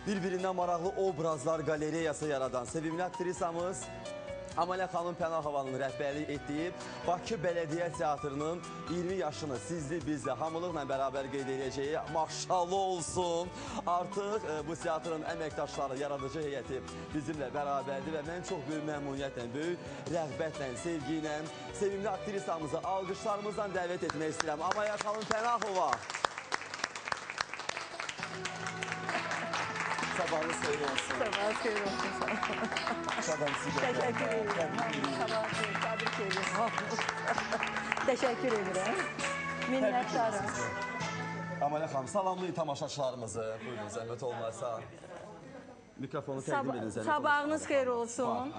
birbirindən maraqlı obrazlar qalereyası yaradan sevimli aktrisamız Amalə xanım Pənahovanın rəhbərlik etdiyi Bakı Bələdiyyə Teatrının 20 yaşını sizli bizlə hamılıqla bərabər qeyd edəcəyi maşallah olsun. Artıq bu teatrın əməkdaşları, yaradıcı heyəti bizimlə bərabərdir və mən çox böyük məmnuniyyətlə, böyük rəğbətlə, sevgi ilə sevimli aktrisamızı alqışlarımızla dəvət etmək istəyirəm. Amalə xanım Pənahova. Sabahınız xeyir olsun. Sabahınız xeyir olsun. Şadan sizə. Təşəkkür edirəm. Sabahınız xeyir, təbrik edirəm. Təşəkkür edirəm. Minnətdarım. Amalə xanım, salamlayın tamaşaçılarımızı. Buyurun, zəhmət olmazsa. Mikrofonu təqdim edin. Sabahınız xeyir olsun.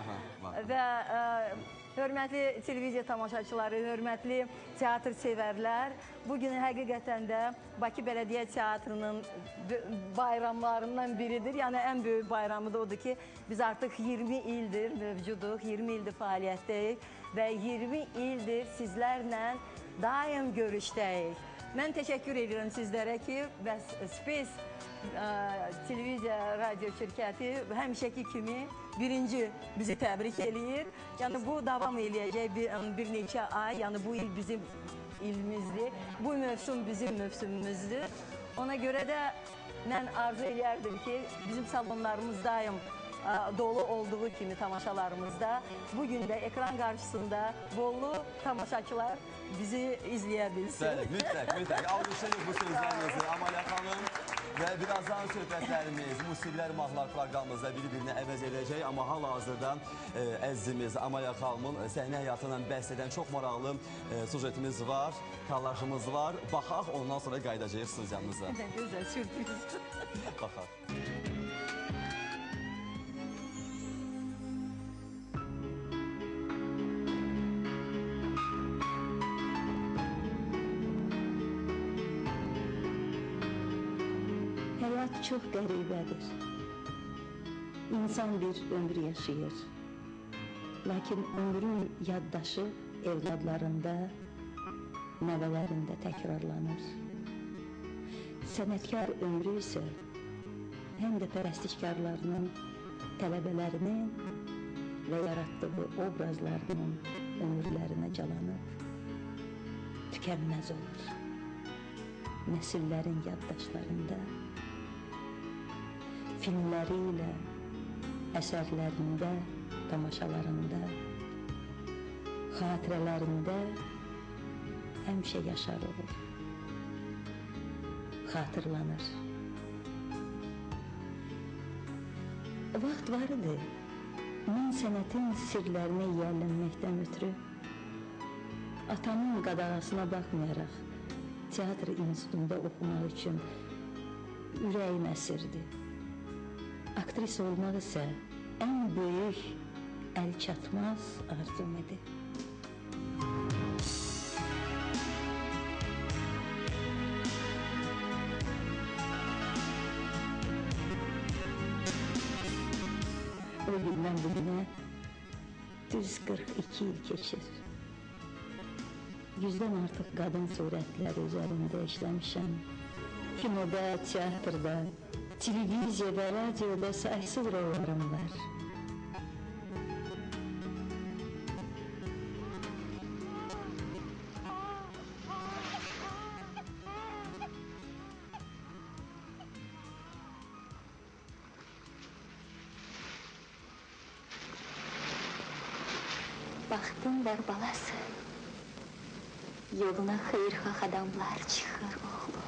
Və hörmətli televiziya tamaşaçıları, hörmətli teatr sevərlər. Bugün həqiqətən də Bakı Bələdiyyə Teatrının bayramlarından biridir. Yəni, ən böyük bayramı da odur ki, biz artıq 20 ildir mövcuduq, 20 ildir fəaliyyətdəyik və 20 ildir sizlərlə daim görüşdəyik. Mən təşəkkür edirəm sizlərə ki, və Space televiziya, radio şirkəti həmişəki kimi birinci bizi təbrik eləyir. Yəni, bu davam eləyəcək bir neçə ay, yəni bu il bizim ilimizdir. Bu mövsüm bizim mövsümümüzdür. Ona görə də mən arzu eləyərdim ki, bizim salonlarımız daim dolu olduğu kimi tamaşalarımızda bugün də ekran qarşısında bollu tamaşaçılar bizi izləyə bilsin. Bəli, mütləq. Alqışlayıq bu sözlərinizi Amalə xanım. Və birazdan söhbətlərimiz, musiqilər, mahnılar proqramımızda bir-birini əvəz edəcək. Amma hal-hazırda əzizimiz Amalə xanımın səhnə həyatından bəhs edən çox maraqlı sujetimiz var, kolajımız var. Baxaq, ondan sonra qayıdacaq studiyamıza. Gözəl, sürpriz. Baxaq. Həyat çox qəribədir. İnsan bir ömür yaşayır. Lakin ömrün yaddaşı evladlarında, nəvələrində təkrarlanır. Sənətkar ömrü isə həm də pərəstişkarlarının, tələbələrinin və yaratdığı obrazlarının ömürlərinə calanıb, tükənməz olur. Nəsillərin yaddaşlarında, filmləriyle, əsərlərində, tamaşalarında, xatirələrində həmişə yaşar olur, xatırlanır. Vaxt var idi, mən sənətin sirlərinə yiyələnməkdən ötürü, atamın qadağasına baxmayaraq, teatr institutunda oxumaq üçün ürəyim əsirdi. Aktris olmaq isə ən böyük, əl çatmaz arzum idi. O gündən bugünə düz 42 il keçir. 100-dən artıq qadın surətləri üzərində işləmişəm. Kinoda, teatrda, televiziyada, radioda saysız rollarım var. Baxtın var balası, yoluna xeyirxah adamlar çıxır oğlu.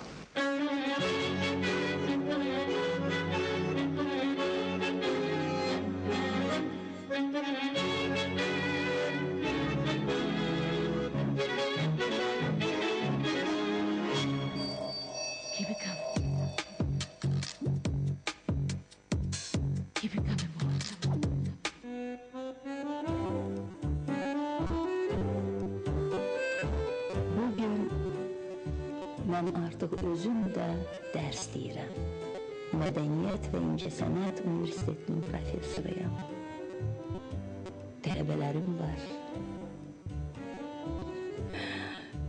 Mən artıq özüm də dərs deyirəm. Mədəniyyət və İncəsənət Universitetinin professoruyam. Tələbələrim var.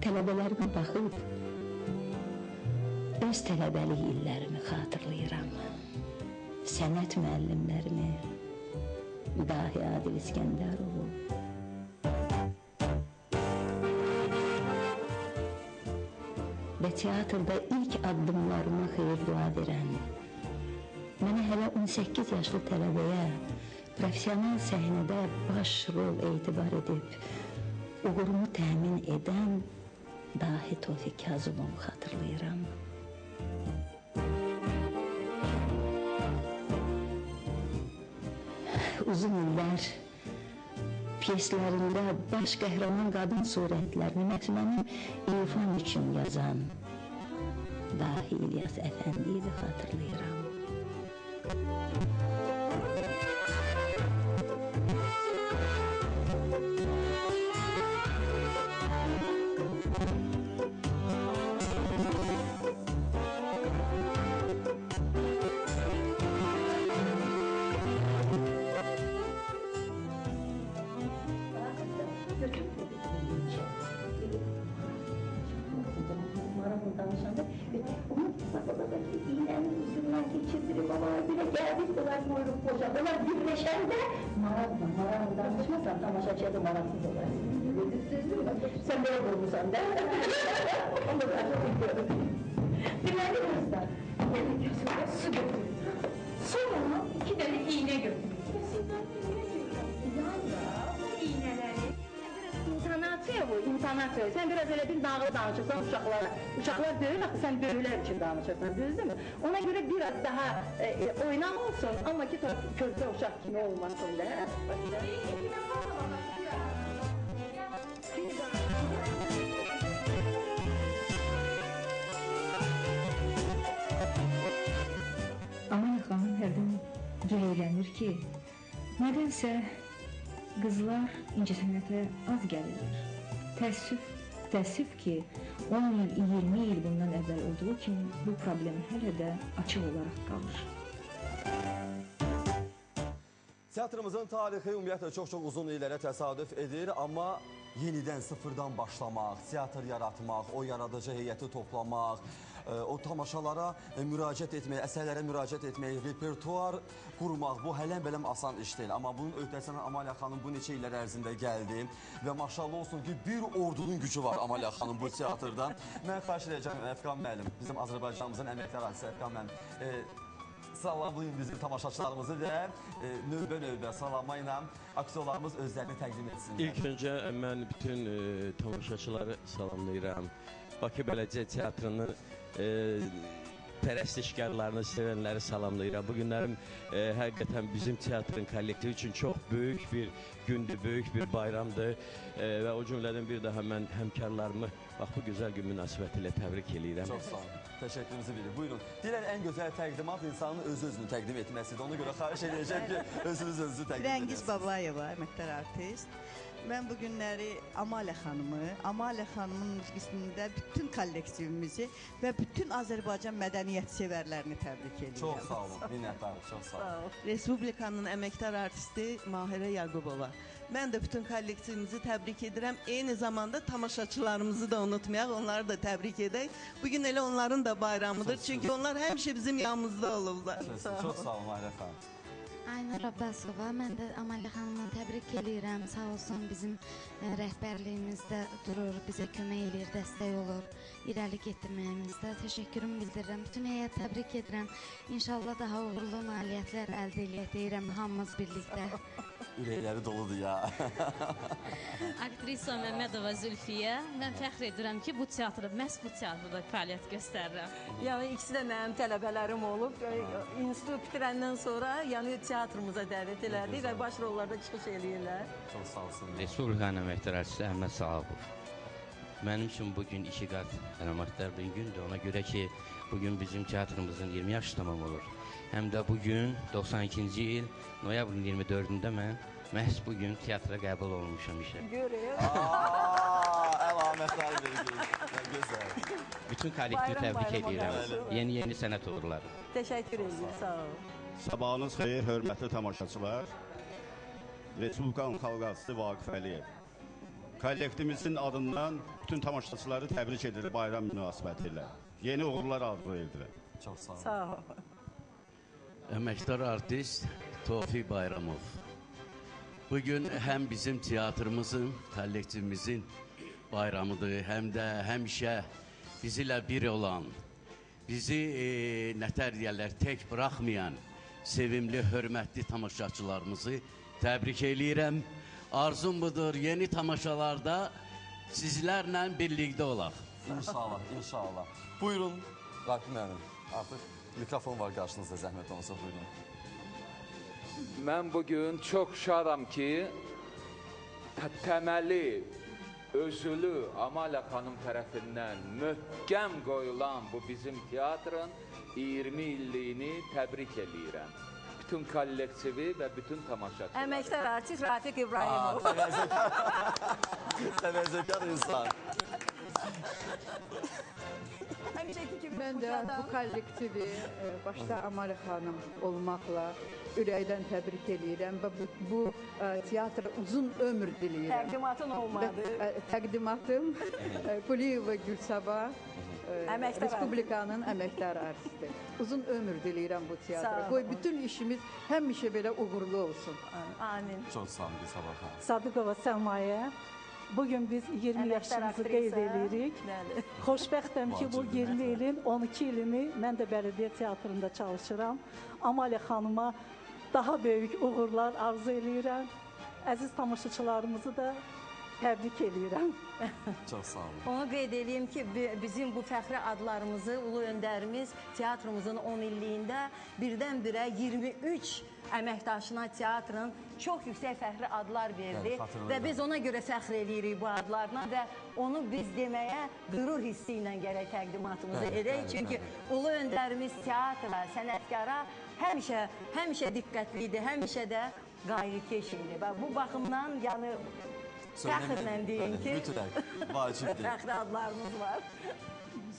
Tələbələrimə baxıb, öz tələbəlik illərimi xatırlayıram. sənət müəllimlərimi, dahi Adil İskəndərovu, və teatrda ilk addımlarıma xeyir dua verən, mənə hələ 18 yaşlı tələbəyə profesional səhnədə baş rol etibar edib, uğurumu təmin edən dahi Tofiq Kazımovu xatırlayıram. Uzun illər pyeslərində baş qəhrəman qadın surətlərini məhz mənim İrfan üçün yazan dahi İlyas Əfəndiyevi xatırlayıram. Onlar birleşəndə maraqla danışmasan, tamaşaçıya da maraqsız olar. Sən belə bulmuşsan da. Onu da biliyorum. Dinlədik usta. Yani gözüme su götürür. Sonra 2 tane iğne götürür. Bu iğneleri İntonasiya bu, intonasiya. Sən biraz elə bir nağıl danışırsan uşaqlara. Uşaqlar deyir, axı sən böyüklər üçün danışırsan, düzdürmü? Ona görə biraz daha oynam olsun, amma ki közdə uşaq kimi olmasın da. Amaya xanım hərdən ceylənir ki, nədənsə qızlar incəsənətə az gəlirlər. Təəssüf ki, 10 il, 20 il bundan əvvəl olduğu kimi bu problem hələ də açıq olaraq qalır. Teatrımızın tarixi ümumiyyətlə çox uzun illərə təsadüf edir, amma yenidən sıfırdan başlamaq, teatr yaratmaq, o yaradıcı heyəti toplamaq, o tamaşalara müraciət etmək, əsərlərə müraciət etmək, repertuar qurmaq, bu hələm-bələm asan iş deyil. Amma bunun öhdəsindən Amaliya xanım bu neçə illər ərzində gəldi və maşallah olsun ki, bir ordunun gücü var Amaliya xanım bu teatrdan. Mən xahiş edəcəm, Əfqan müəllim, bizim Azərbaycanımızın əməkdar hadisi Əfqan müəllim, salamlayın bizim tamaşaçılarımızı və növbə-növbə salama ilə aktyorlarımız özlərini təqdim etsinlər. İlk öncə mən bütün tamaşaçıları salamlayıram. Bakı Bələdiyyə Teatrının pərəstişkarlarını, sevənləri salamlayıram. Bugünlərim həqiqətən bizim teatrın kollektivi üçün çox böyük bir gündür, böyük bir bayramdır və o cümlədən bir daha mən həmkarlarımı bu gözəl gün münasibəti ilə təbrik edirəm. Çox sağ olun. Təşəkkürünüzü verin. Buyurun. Deyirlər, ən gözəl təqdimat insanın özünü təqdim etməsidir. Ona görə xahiş edəcəm ki, özünüzü təqdim edəsiniz. Firəngiz Babayeva, əməkdar artist. Mən bu günləri Amaliya xanımın qismində bütün kollektivimizi və bütün Azərbaycan mədəniyyət sevərlərini təbrik edirəm. Çox sağ olun, minnətdarım, çox sağ olun. Respublikanın əməkdar artisti Mahirə Yaqubova. Mən də bütün kollektivimizi təbrik edirəm. Eyni zamanda tamaşaçılarımızı da unutmayaq, onları da təbrik edək. Bugün elə onların da bayramıdır. Çünki onlar həmişə bizim yanımızda olurlar. Çox sağ olun, Mahirə xanım. Aynur Abbasova, mən də Amaliya xanımı təbrik edirəm. Sağ olsun, bizim rəhbərliyimizdə durur, bizə kömək edir, dəstək olur. İrəli getirməyimizdə təşəkkürümü bildirirəm. Bütün heyət təbrik edirəm. İnşallah daha uğurlu nailiyyətlər əldə eləyək deyirəm hamımız birlikdə. Ürəkləri doludur ya. Aktrisa Məmmədova Zülfiyə, mən fəxr edirəm ki, bu teatrda, məhz bu teatrda fəaliyyət göstərirəm. Yəni ikisi də mənim tələbələrim olub. İnstitut bitirəndən sonra yəni teatrımıza dəvət elədi və baş rollarda çıxış eləyirlər. Çox sağ olsun. Respublikanın əməkdar artisti Əhməd Sağabov. Mənim üçün bugün 2 qat əlamətdar bir gündür. Ona görə ki, bugün bizim teatrımızın 20 yaşı tamam olur. Həm də bugün 92-ci il noyabrın 24-də mən məhz bugün teatra qəbul olmuşam işə. Görək. Əlamətlər veririk. Gözəl. Bütün kollektivi təbrik edirəm. Yeni sənət uğurları. Təşəkkür edirəm, sağ olun. Sabahınız xeyir, hörmətli tamaşaçılar. Respublikanın xalq artisti Vaqif Əliyev. Kollektivimizin adından bütün tamaşaçıları təbrik edir bayram münasibəti ilə. Yeni uğurlar arzu edirəm. Çox sağ olun. Sağ olun. Əməkdar artist Tofiq Bayramov. Bugün həm bizim teatrımızın, kollektivimizin bayramıdır, həm də həmişə bizimlə bir olan, bizi nətər deyərlər, tək buraxmayan sevimli, hörmətli tamaşaçılarımızı təbrik eləyirəm. Arzum budur, yeni tamaşalarda sizlərlə birlikdə olaq. İnşallah, inşallah. Buyurun, Rakim mənim. Artıq mikrofon var qarşınızda, zəhmət olmasa buyurun. Mən bugün çox şadam ki, təməli, özülü Amalə xanım tərəfindən möhkəm qoyulan bu bizim teatrın 20 illiyini təbrik eləyirəm. Bütün kollektivi və bütün tamaşaçıları. Əməkdar artist Rafiq İbrahimov. Təvəzzəkar insan. Mən də bu kollektivi başda Amalə xanım olmaqla ürəkdən təbrik edirəm və bu teatra uzun ömür diləyirəm. Təqdimatın olmadı. Təqdimatım Quliyeva Gülsabah, Respublikanın əməkdar artisti. Uzun ömür diləyirəm bu teatra. Qoy bütün işimiz həmişə belə uğurlu olsun. Amin. Çox sağ olun Gülsabah xanım. Sadıqova Səmaya. Bugün biz 20 yaşımızı qeyd edirik. Xoşbəxtəm ki, bu 20 ilin 12 ilini mən də Bələdiyyə Teatrında çalışıram. Amalə xanıma daha böyük uğurlar arzu edirəm. Əziz tamaşaçılarımızı da təbrik edirəm. Çox sağ olun. Onu qeyd edeyim ki, bizim bu fəxri adlarımızı Ulu Öndərimiz teatrımızın 10 illiyində birdən-birə 23 əməkdaşına teatrın çox yüksək fəxri adlar verdi və biz ona görə fəxr edirik bu adlarla və onu biz deməyə qürur hissi ilə gərək təqdimatımızı edək. Çünki Ulu Öndərimiz teatra, sənətkara həmişə diqqətlidir, həmişə də qayğıkeş idi. Bu baxımdan yəni fəxrlə deyin ki, fəxri adlarımız var.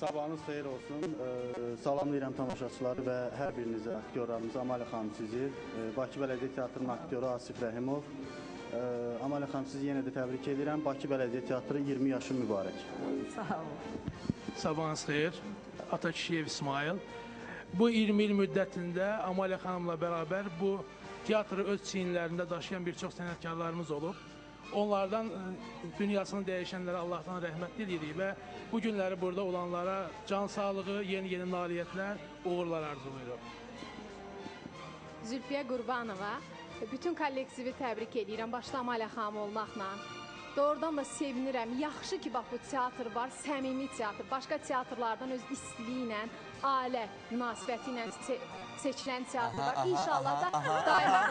Sabahınız xeyir olsun. Salamlayıram tamaşaçıları və hər birinizə, aktyorlarımızı, Amalə xanım sizi, Bakı Bələdiyyə Teatrının aktyoru Asif Rəhimov. Amalə xanım sizi yenə də təbrik edirəm. Bakı Bələdiyyə Teatrı 20 yaşı mübarək. Sağ olun. Sabahınız xeyir. Atakişiyev İsmail. Bu 20 il müddətində Amalə xanımla bərabər bu teatrı öz çiyinlərində daşıyan bir çox sənətkarlarımız olub. Onlardan dünyasını dəyişənlərə Allahdan rəhmət diliyirik və bu günləri burada olanlara can sağlığı, yeni nailiyyətlər, uğurlar arzulayırıq. Zülfiyə Qurbanova, bütün kollektivi təbrik edirəm, başda Amalə xanım olmaqla. Doğrudan da sevinirəm. Yaxşı ki, bax bu teatr var, səmimi teatr. Başqa teatrlardan öz istiliyi ilə, ailə münasibəti ilə seçilən teatr var. İnşallah da daima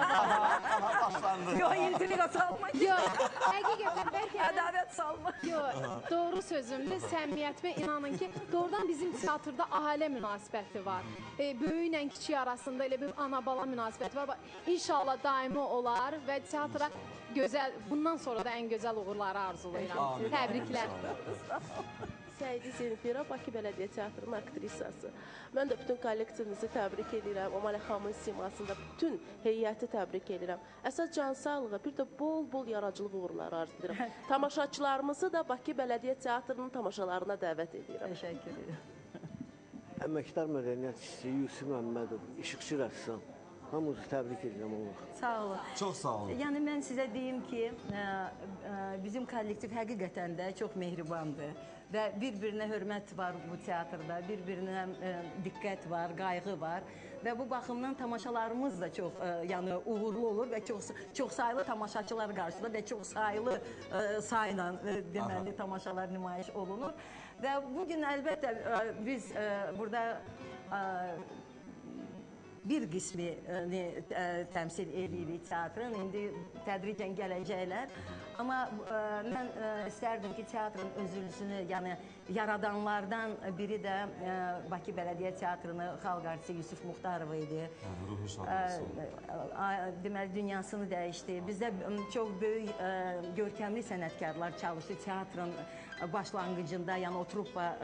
Yox, intriga salma. Yox, həqiqətən bəlkə ədavət salma. Yox, doğru sözümdür, səmimiyyət və inanın ki, doğrudan bizim teatrda ailə münasibəti var. Böyüklə kiçik arasında elə bir ana-bala münasibəti var. İnşallah daimi olar və teatra gözəl, bundan sonra da ən gözəl uğurları arzulayıram. Təbriklər. Səidi Zenfira, Bakı Bələdiyyə Teatrının aktrisası. Mən də bütün kollektivimizi təbrik edirəm. Amalə xanımın simasında bütün heyəti təbrik edirəm. Əsas can sağlığı, bir də bol-bol yaradıcılıq uğurları arzulayıram. Tamaşaçılarımızı da Bakı Bələdiyyə Teatrının tamaşalarına dəvət edirəm. Təşəkkür edirəm. Əməkdar mədəniyyət işçisi Yusuf Məmmədov, işıqçı rəssam. Hamınızı təbrik edirəm Allah. Sağ olun. Çox sağ olun. Yəni mən sizə deyim ki, bizim kollektiv həqiqətən də çox mehribandır və bir-birinə hörmət var bu teatrda, bir-birinə diqqət var, qayğı var və bu baxımdan tamaşalarımız da çox yəni uğurlu olur və çox saylı tamaşaçılar qarşısında və çox saylı sayla deməli tamaşalar nümayiş olunur və bugün əlbəttə biz burada bir qismini təmsil edirik teatrın, indi tədricən gələcəklər. Amma mən istərdim ki, teatrın özülüsünü, yəni yaradanlardan biri də Bakı Bələdiyyə Teatrını xalq artisti Yusuf Muxtarov idi. Deməli, dünyasını dəyişdi. Bizdə çox böyük görkəmli sənətkarlar çalışdı teatrın başlanğıcında, yəni o truppa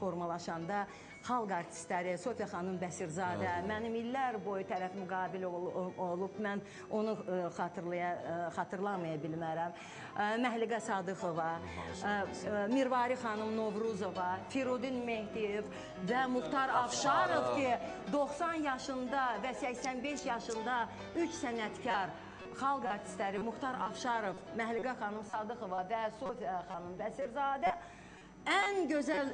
formalaşanda xalq artistləri, Sofiya xanım Bəsirzadə, mənim illər boyu tərəf müqabil olub, mən onu xatırlamaya bilmərəm. Məhliqə Sadıxova, Mirvari xanım Novruzova, Firudin Mehdiyev və Muxtar Afşarov ki, 90 yaşında və 85 yaşında 3 sənətkar xalq artistləri Muxtar Afşarov, Məhliqə xanım Sadıxova və Sofiya xanım Bəsirzadə ən gözəl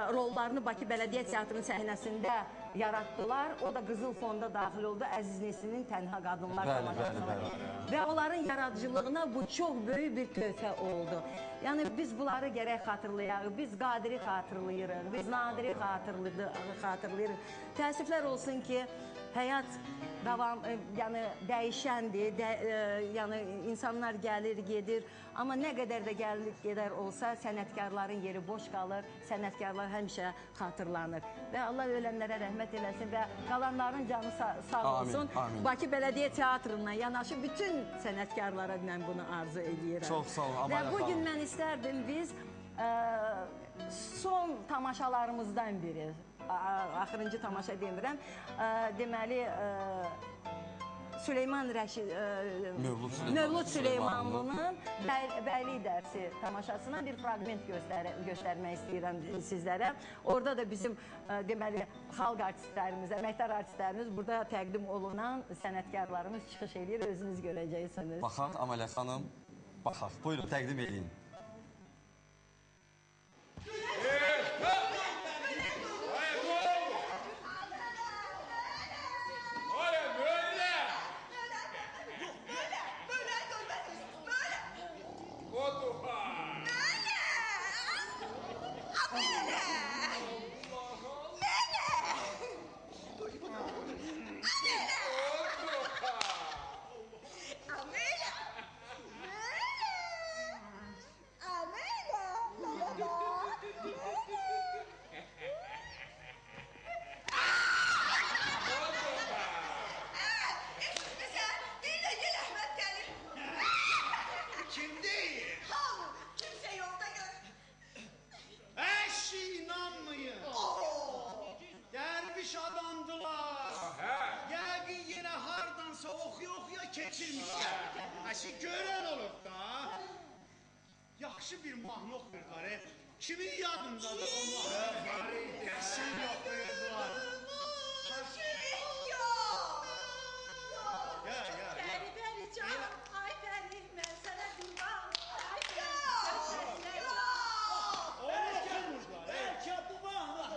rollarını Bakı Bələdiyyə Teatrının səhnəsində yaratdılar. O da Qızıl Fonda daxil oldu. Əziz Nesinin Tənha Qadınlar tamaşasına. Və onların yaradıcılığına bu çox böyük bir töhfə oldu. Yəni biz bunları gərək xatırlayaq. Biz Qadiri xatırlayırıq, biz Nadiri xatırlayırıq. Təəssüflər olsun ki, həyat davam, yəni dəyişəndir, yəni insanlar gəlir, gedir. Amma nə qədər də gəlir, gedər olsa, sənətkarların yeri boş qalır, sənətkarlar həmişə xatırlanır. Və Allah ölənlərə rəhmət eləsin və qalanların canı sağ olsun. Bakı Bələdiyyə Teatrından yanaşı bütün sənətkarlara mən bunu arzu edirəm. Çox sağ olun, Amaliya xanım. Və bugün mən istərdim biz son tamaşalarımızdan biri, axırıncı tamaşa demirəm, deməli, Mövlud Süleymanlının Bəylik dərsi tamaşasına bir fragment göstərmək istəyirəm sizlərə. Orada da bizim deməli xalq artistlərimiz, əməkdar artistlərimiz, burada təqdim olunan sənətkarlarımız çıxış edir, özünüz görəcəksiniz. Baxaq Amaliya xanım, baxaq. Buyurun, təqdim edin. Görən olur da, yaxşı bir mahnı oxuyurlar, kimin yadındadır o mahnı? Yaxşı oxuyurdular. Yox! Bəri, bəri, canım, ay bəri, mən sənə qurban. Yox! Onu oxumurlar, bəlkə bu mahnı.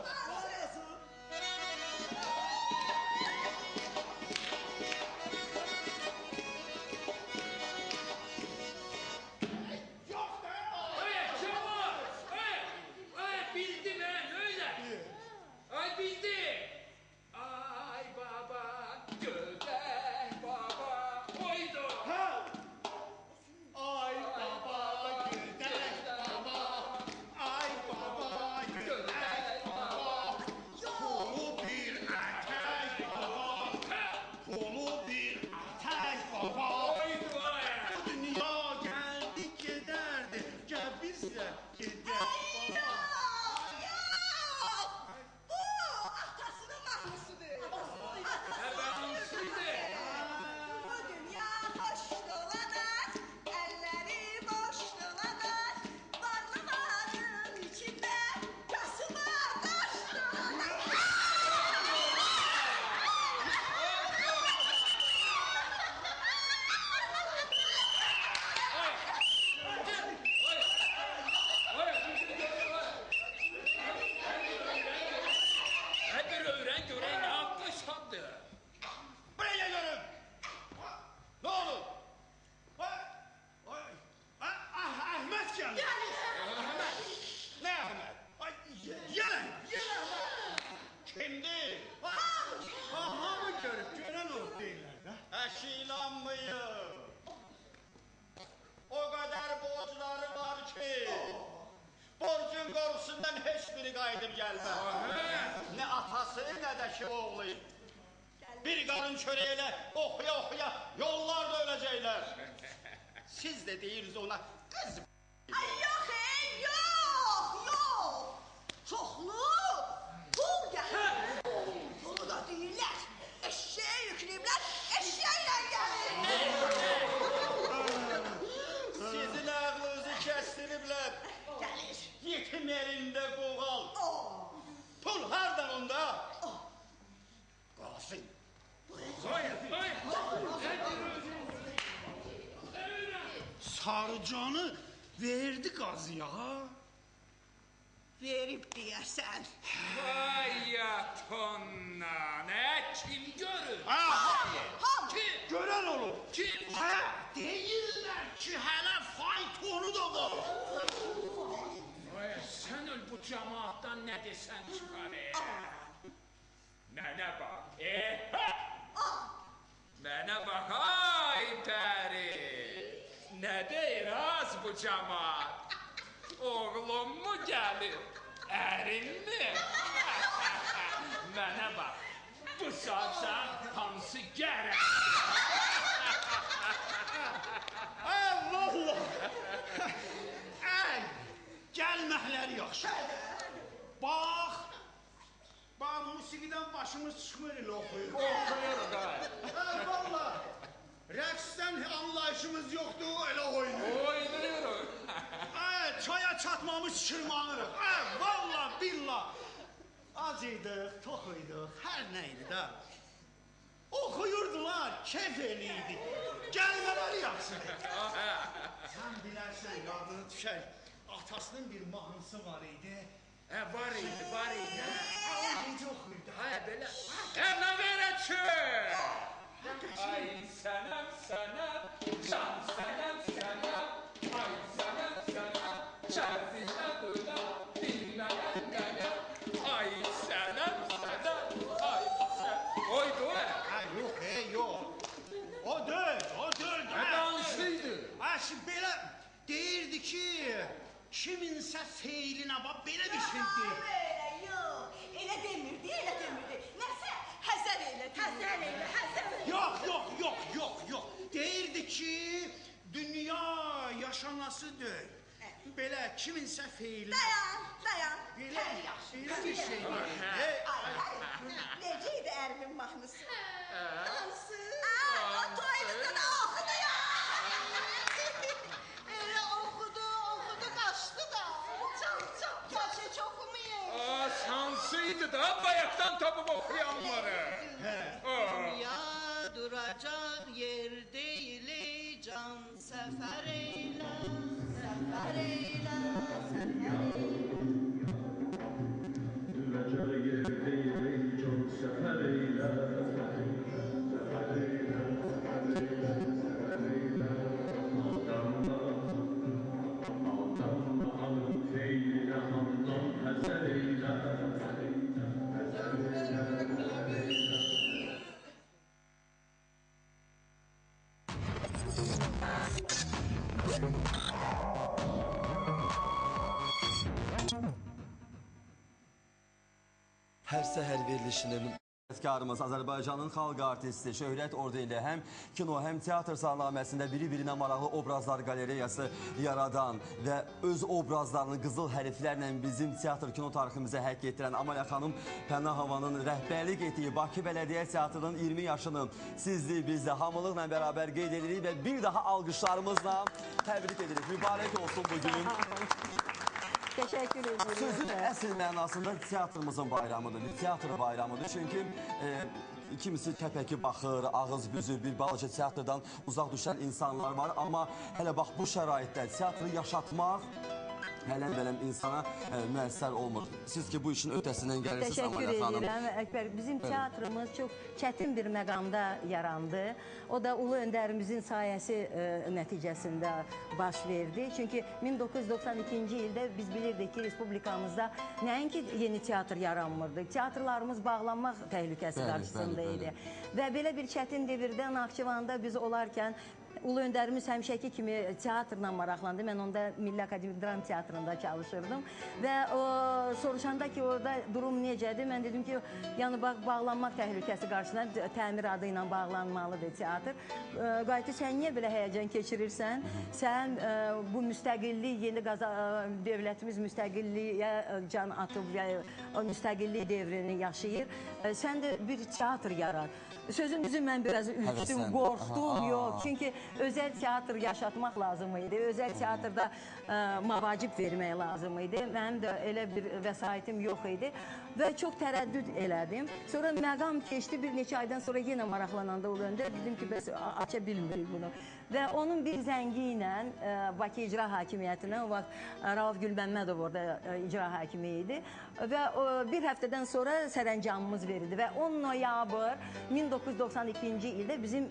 Bir qarın çörəyilə oxuya-oxuya yollarda öləcəklər. Siz də deyirsiniz ona qız. Ay yox, yox! çoxlu pul gəlir. Pulu da deyirlər, eşeğe yükləyiblər, eşeğlə gəlir. Sizin ağlınızı kəstiriblər. Gəlir. Yetim elində qoğal. Pul hardan onda? Qalsın. Sarıcanı verdi qazıya. Verib deyəsən. Vay ya tonna, nə kim görür? Ham. Görən olur. Kim? Deyirlər ki, hələ faytonu da var. Sən öl bu cemaatdan nə desən çıxar. Mənə bax. Mənə bax, ay pəri. Nə deyir az bu cemaat? Oğlum mu gəlir? Ərin mi? Mənə bax. Bu saatsan hansı gərək? Allah! Ey, gəlməkləri yaxşı. Bax, musiqidən başımız çıxmır elə oxuyur. Oxuyur da. Valla, rəqsdən anlayışımız yoxdur, elə oynayır. Oynayırıq. Çaya çatmamış çırmanırıq. Valla, billah. Acıydıq, toxuyduk, hər neydi də. Oxuyurdular, keyf eliydi. Gəlmələri yaxşıdır. Sən bilərsən, yadını düşər. Atasının bir mahnısı var idi. Var idi, var idi. O gecə oxuyurdu. Belə. Nə verəcək? Ay sənəm, sənəm, can sənəm, sənəm. Ay sənəm, sənəm, çəzinə dönəm, dinlənəm, dənəm. Ay sənəm, sənəm, ay sənəm. Oydu o? Yox, yox. O deyil, o deyil. Dansıydı. Şimdi belə deyirdi ki, kiminsə feylinə bax, belə bir şey deyir. Belə, yox. Elə demirdi, elə demirdi. Nəsə, həzər elə, həzər elə, həzər elə. Yox. Deyirdi ki, dünya yaşanası deyil. Belə kiminsə feylinə... Dayan. Belə bir şey var. Necəydi ərimin mahnısı? Hansı? O toyluqda da oxudu ya. Elə oxudu, qaçdı da. Çox heç oxumayın. Şansıydı da bayaqdan tapıb oxuyanları. Dünya duracaq yer deyil, can səfər eylə, səfər eylə, səfər eylə. Duracaq yer deyil, can səfər eylə, səfər eylə, səfər eylə, səfər eylə, səfər eylə. Aldanma hanım feylinə, handan həzər eylə, həzər eylə, həzər eylə, həzər eylə. Hər səhər verilişinin Karımız Azərbaycanın xalq artisti, şöhrət ordeni ilə həm kino, həm teatr sahnaməməsində biri-birinə maraqlı obrazlar qalereyası yaradan və öz obrazlarını qızıl hərflərlə bizim teatr kino tariximizə həkk etdirən Amalə xanım Pənahovanın rəhbərlik etdiyi Bakı Bələdiyyə Teatrının 20 yaşını sizli, bizlə hamılıqla bərabər qeyd edirik və bir daha alqışlarımızla təbrik edirik. Mübarək olsun bugün. Teşekkür ederim. Sözün əsl mənasında teatrımızın bayramıdır, bir teatr bayramıdır. Çünki kimisi kəpəki baxır, ağız büzür, bir balaca teatrdan uzaq düşən insanlar var. Amma hələ bax bu şəraitdə teatrı yaşatmaq hələm-bələm insana müəssər olmur. Siz ki bu işin ötəsindən gəlirsiniz Amalə xanım. Teşekkür ederim Əkbər. Bizim teatrımız çox çətin bir məqamda yarandı. O da Ulu Öndərimizin sayəsi nəticəsində baş verdi. Çünki 1992-ci ildə biz bilirdik ki, Respublikamızda nəinki yeni teatr yaranmırdı. Teatrlarımız bağlanmaq təhlükəsi qarşısında idi. Və belə bir çətin devirdə Naxçıvanda biz olarkən Ulu öndərimiz həmişəki kimi teatrla maraqlandı. Mən onda Milli Akademik Dram Teatrında çalışırdım və soruşanda ki, orada durum necədir? Mən dedim ki, yəni bağlanmaq təhlükəsi qarşısında təmir adı ilə bağlanmalıdır teatr. Qayıtı, sən niyə belə həyəcan keçirirsən? Sən bu müstəqillik, yeni dövlətimiz müstəqilliyə can atıb və müstəqillik devrini yaşayır. Sən də bir teatr yarat. Sözün düzü mən biraz ürktüm, qorxdum, yox. Çünki özəl teatr yaşatmaq lazım idi. Özəl teatrda mavacib vermək lazım idi. Mənim də elə bir vəsaitim yox idi və çox tərəddüd elədim. Sonra məqam keçdi, bir neçə aydan sonra yenə maraqlananda olanda dedim ki, bəs aça bilmirik bunu. Və onun bir zəngi ilə Bakı İcra Hakimiyyətinə, o vaxt Rauf Gülməmmədov orada icra hakimi idi və bir həftədən sonra sərəncamımız verildi və 10 noyabr 1992-ci ildə bizim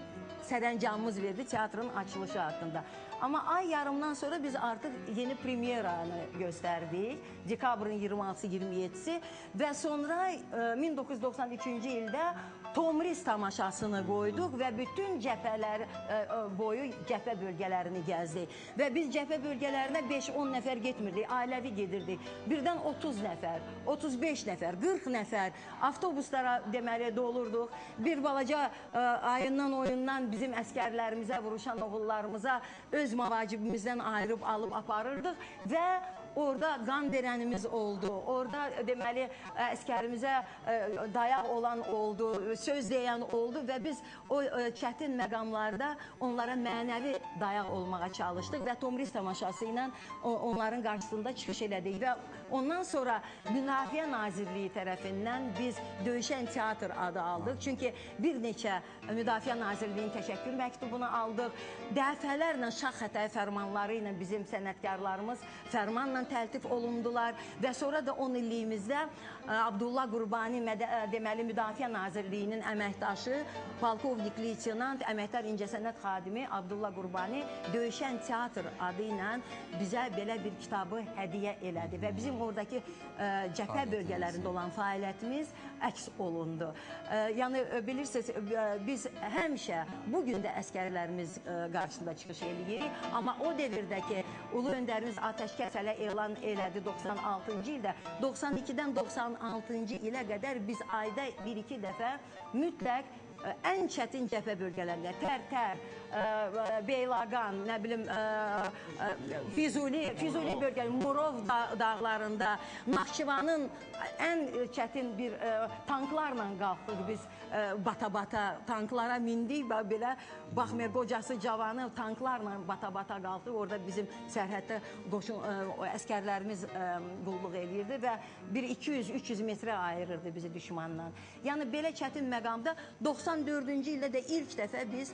sərəncamımız verdi teatrın açılışı haqqında. Amma ay yarımdan sonra biz artıq yeni premyeranı göstərdik. Dekabrın 26-27-si və sonra 1993-cü ildə Tomris tamaşasını qoyduq və bütün cəbhələr boyu cəbhə bölgələrini gəzdik. Və biz cəbhə bölgələrinə 5-10 nəfər getmirdik, ailəvi gedirdik. Birdən 30 nəfər, 35 nəfər, 40 nəfər avtobuslara deməli dolurduq. Bir balaca ayından oyundan bizim əskərlərimizə, vuruşan oğullarımıza öz mavacibimizdən ayırıb alıb aparırdıq və orada qan verənimiz oldu. Orada deməli əskərimizə dayaq olan oldu, söz deyən oldu və biz o çətin məqamlarda onlara mənəvi dayaq olmağa çalışdıq və Tomris tamaşası ilə onların qarşısında çıxış elədik və ondan sonra Müdafiə Nazirliyi tərəfindən biz Döyüşən Teatr adı aldıq. Çünki bir neçə Müdafiə Nazirliyinin təşəkkür məktubunu aldıq. Dəfələrlə şah xətəyi fərmanları ilə bizim sənətkarlarımız fərmanla təltif olundular və sonra da 10 illiyimizdə Abdullah Qurbani deməli Müdafiə Nazirliyinin əməkdaşı, polkovnik leytenant, əməkdar incəsənət xadimi Abdullah Qurbani Döyüşən Teatr adı ilə bizə belə bir kitabı hədiyyə elədi və bizim oradakı cəbhə bölgələrində olan fəaliyyətimiz əks olundu. Yəni bilirsiniz, biz həmişə bugün də əskərlərimiz qarşısında çıxış eləyirik, amma o devirdəki Ulu öndərimiz atəşkəs hələ elan elədi 96-cı ildə. 92-dən 96-cı ilə qədər biz ayda 1-2 dəfə mütləq ən çətin cəbhə bölgələrində Tərtər, Beylaqan, nə bilim Füzuli bölgələri, Murov dağlarında, Naxçıvanın ən çətin bir tanklarla qalxdıq biz bata-bata, tanklara mindik və belə baxmayaq, qocası cavanı tanklarla bata-bata qalxdıq. Orada bizim sərhəddə əskərlərimiz qulluq eləyirdi və bir 200-300 metrə ayırırdı bizi düşmandan. Yəni belə çətin məqamda 94-cü ildə də ilk dəfə biz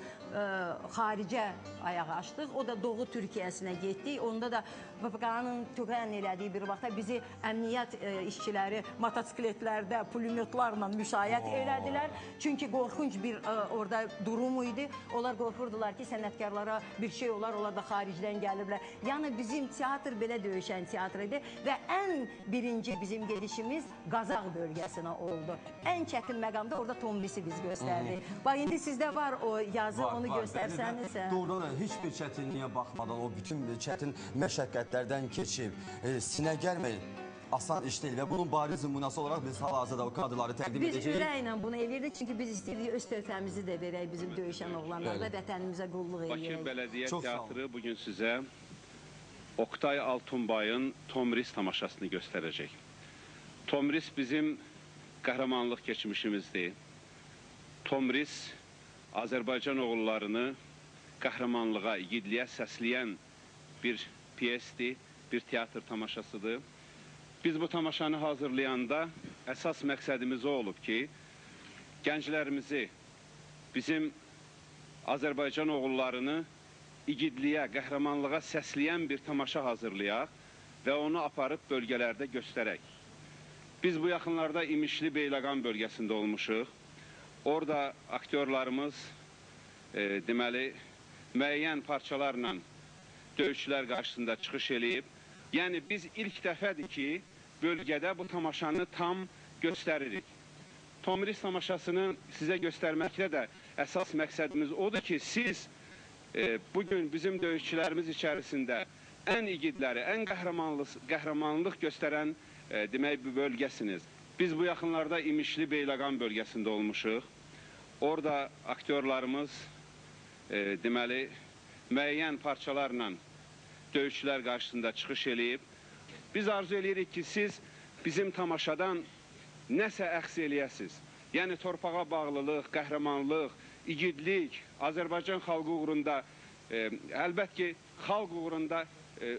xaricə ayaq açdıq. O da Doğu Türkiyəsinə getdik. Onda da PPK-nın tüqən elədiyi bir vaxtda bizi əmniyyət işçiləri motosikletlərdə, pulemyotlarla müşayiət elədilər. Çünki qorxunc bir orada durum idi. Onlar qorxurdular ki, sənətkarlara bir şey olar, onlar da xaricdən gəliblər. Yəni bizim teatr belə döyüşən teatr idi və ən birinci bizim gedişimiz Qazaq bölgəsinə oldu. Ən çətin məqamda orada Tomrisi biz göstərdik. Bax, indi sizdə var o yazı, onu göstərsəniz. Doğrudan heç bir çətinliyə baxmadan, o bütün çətin məşəqqətlərdən keçib, sinə gəlmək asan iş deyil və bunun bariz nümunəsi olaraq biz hal-hazırda o kadrları təqdim edəcəyik. Biz ürəklə bunu eləyirdik, çünki biz istəyirdik öz töhfəmizi də verək bizim döyüşən oğlanlarda vətənimizə qulluq eləyək. Bakı Bələdiyyə Teatrı bugün sizə Oktay Altunbayın Tomris tamaşasını göstərəcək. Tomris bizim qəhrəmanlıq keçmişimizdir. Tomris Azərbaycan oğullarını qəhrəmanlığa, igidliyə səsləyən bir piyesdir, bir teatr tamaşasıdır. Biz bu tamaşanı hazırlayanda əsas məqsədimiz o olub ki, gənclərimizi, bizim Azərbaycan oğullarını igidliyə, qəhrəmanlığa səsləyən bir tamaşa hazırlayaq və onu aparıb bölgələrdə göstərək. Biz bu yaxınlarda İmişli Beylaqan bölgəsində olmuşuq. Orada aktyorlarımız deməli müəyyən parçalarla döyüşçülər qarşısında çıxış eləyib. Yəni biz ilk dəfədir ki, bölgədə bu tamaşanı tam göstəririk. Tomris tamaşasını sizə göstərməkdə də əsas məqsədimiz odur ki, siz bugün bizim döyüşçülərimiz içərisində ən igidləri, ən qəhrəmanlıq göstərən demək bir bölgəsiniz. Biz bu yaxınlarda İmişli Beyləqan bölgəsində olmuşuq. Orada aktyorlarımız deməli müəyyən parçalarla döyüşçülər qarşısında çıxış eləyib. Biz arzu eləyirik ki, siz bizim tamaşadan nəsə əxs eləyəsiniz. Yəni torpağa bağlılıq, qəhrəmanlıq, igidlik, Azərbaycan xalqı uğrunda, əlbət ki, xalq uğrunda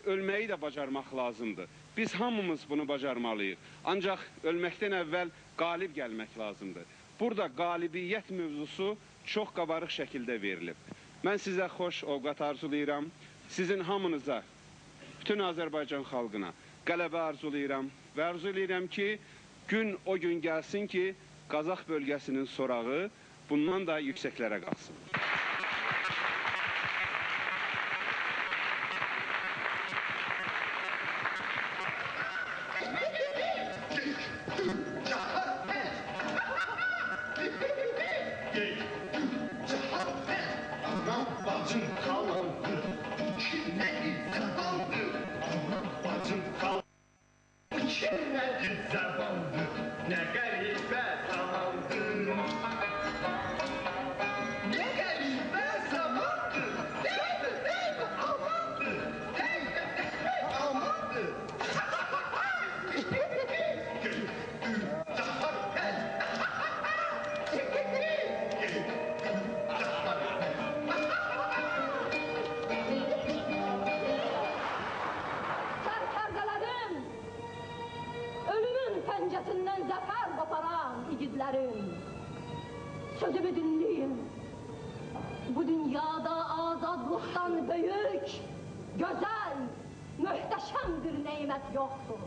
ölməyi də bacarmaq lazımdır. Biz hamımız bunu bacarmalıyıq. Ancaq ölməkdən əvvəl qalib gəlmək lazımdır. Burada qalibiyyət mövzusu çox qabarıq şəkildə verilib. Mən sizə xoş ovqat arzulayıram. Sizin hamınıza, bütün Azərbaycan xalqına qələbə arzulayıram və arzulayıram ki, gün o gün gəlsin ki, Qazax bölgəsinin sorağı bundan da yüksəklərə qalsın. Sözümü dinleyin. Bu dünyada azadlıktan büyük, güzel, muhteşem bir nimet yoktur.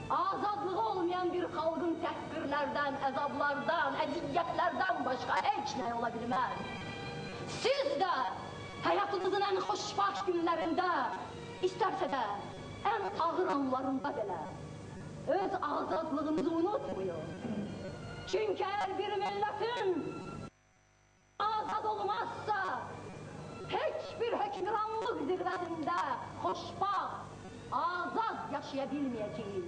Azadlığı olmayan bir halkın təhqirlərdən, əzablardan, əziyyətlərdən başqa heç nə ola bilməz. Siz də həyatınızın ən xoşbaxt günlərində, istərsə də ən ağır anlarında belə öz azadlığınızı unutmayın. Çünkü eğer bir milletin azad olmazsa hiçbir hükümranlık zirvesinde hoşbaxt, azad yaşayabilmeyeceğiz.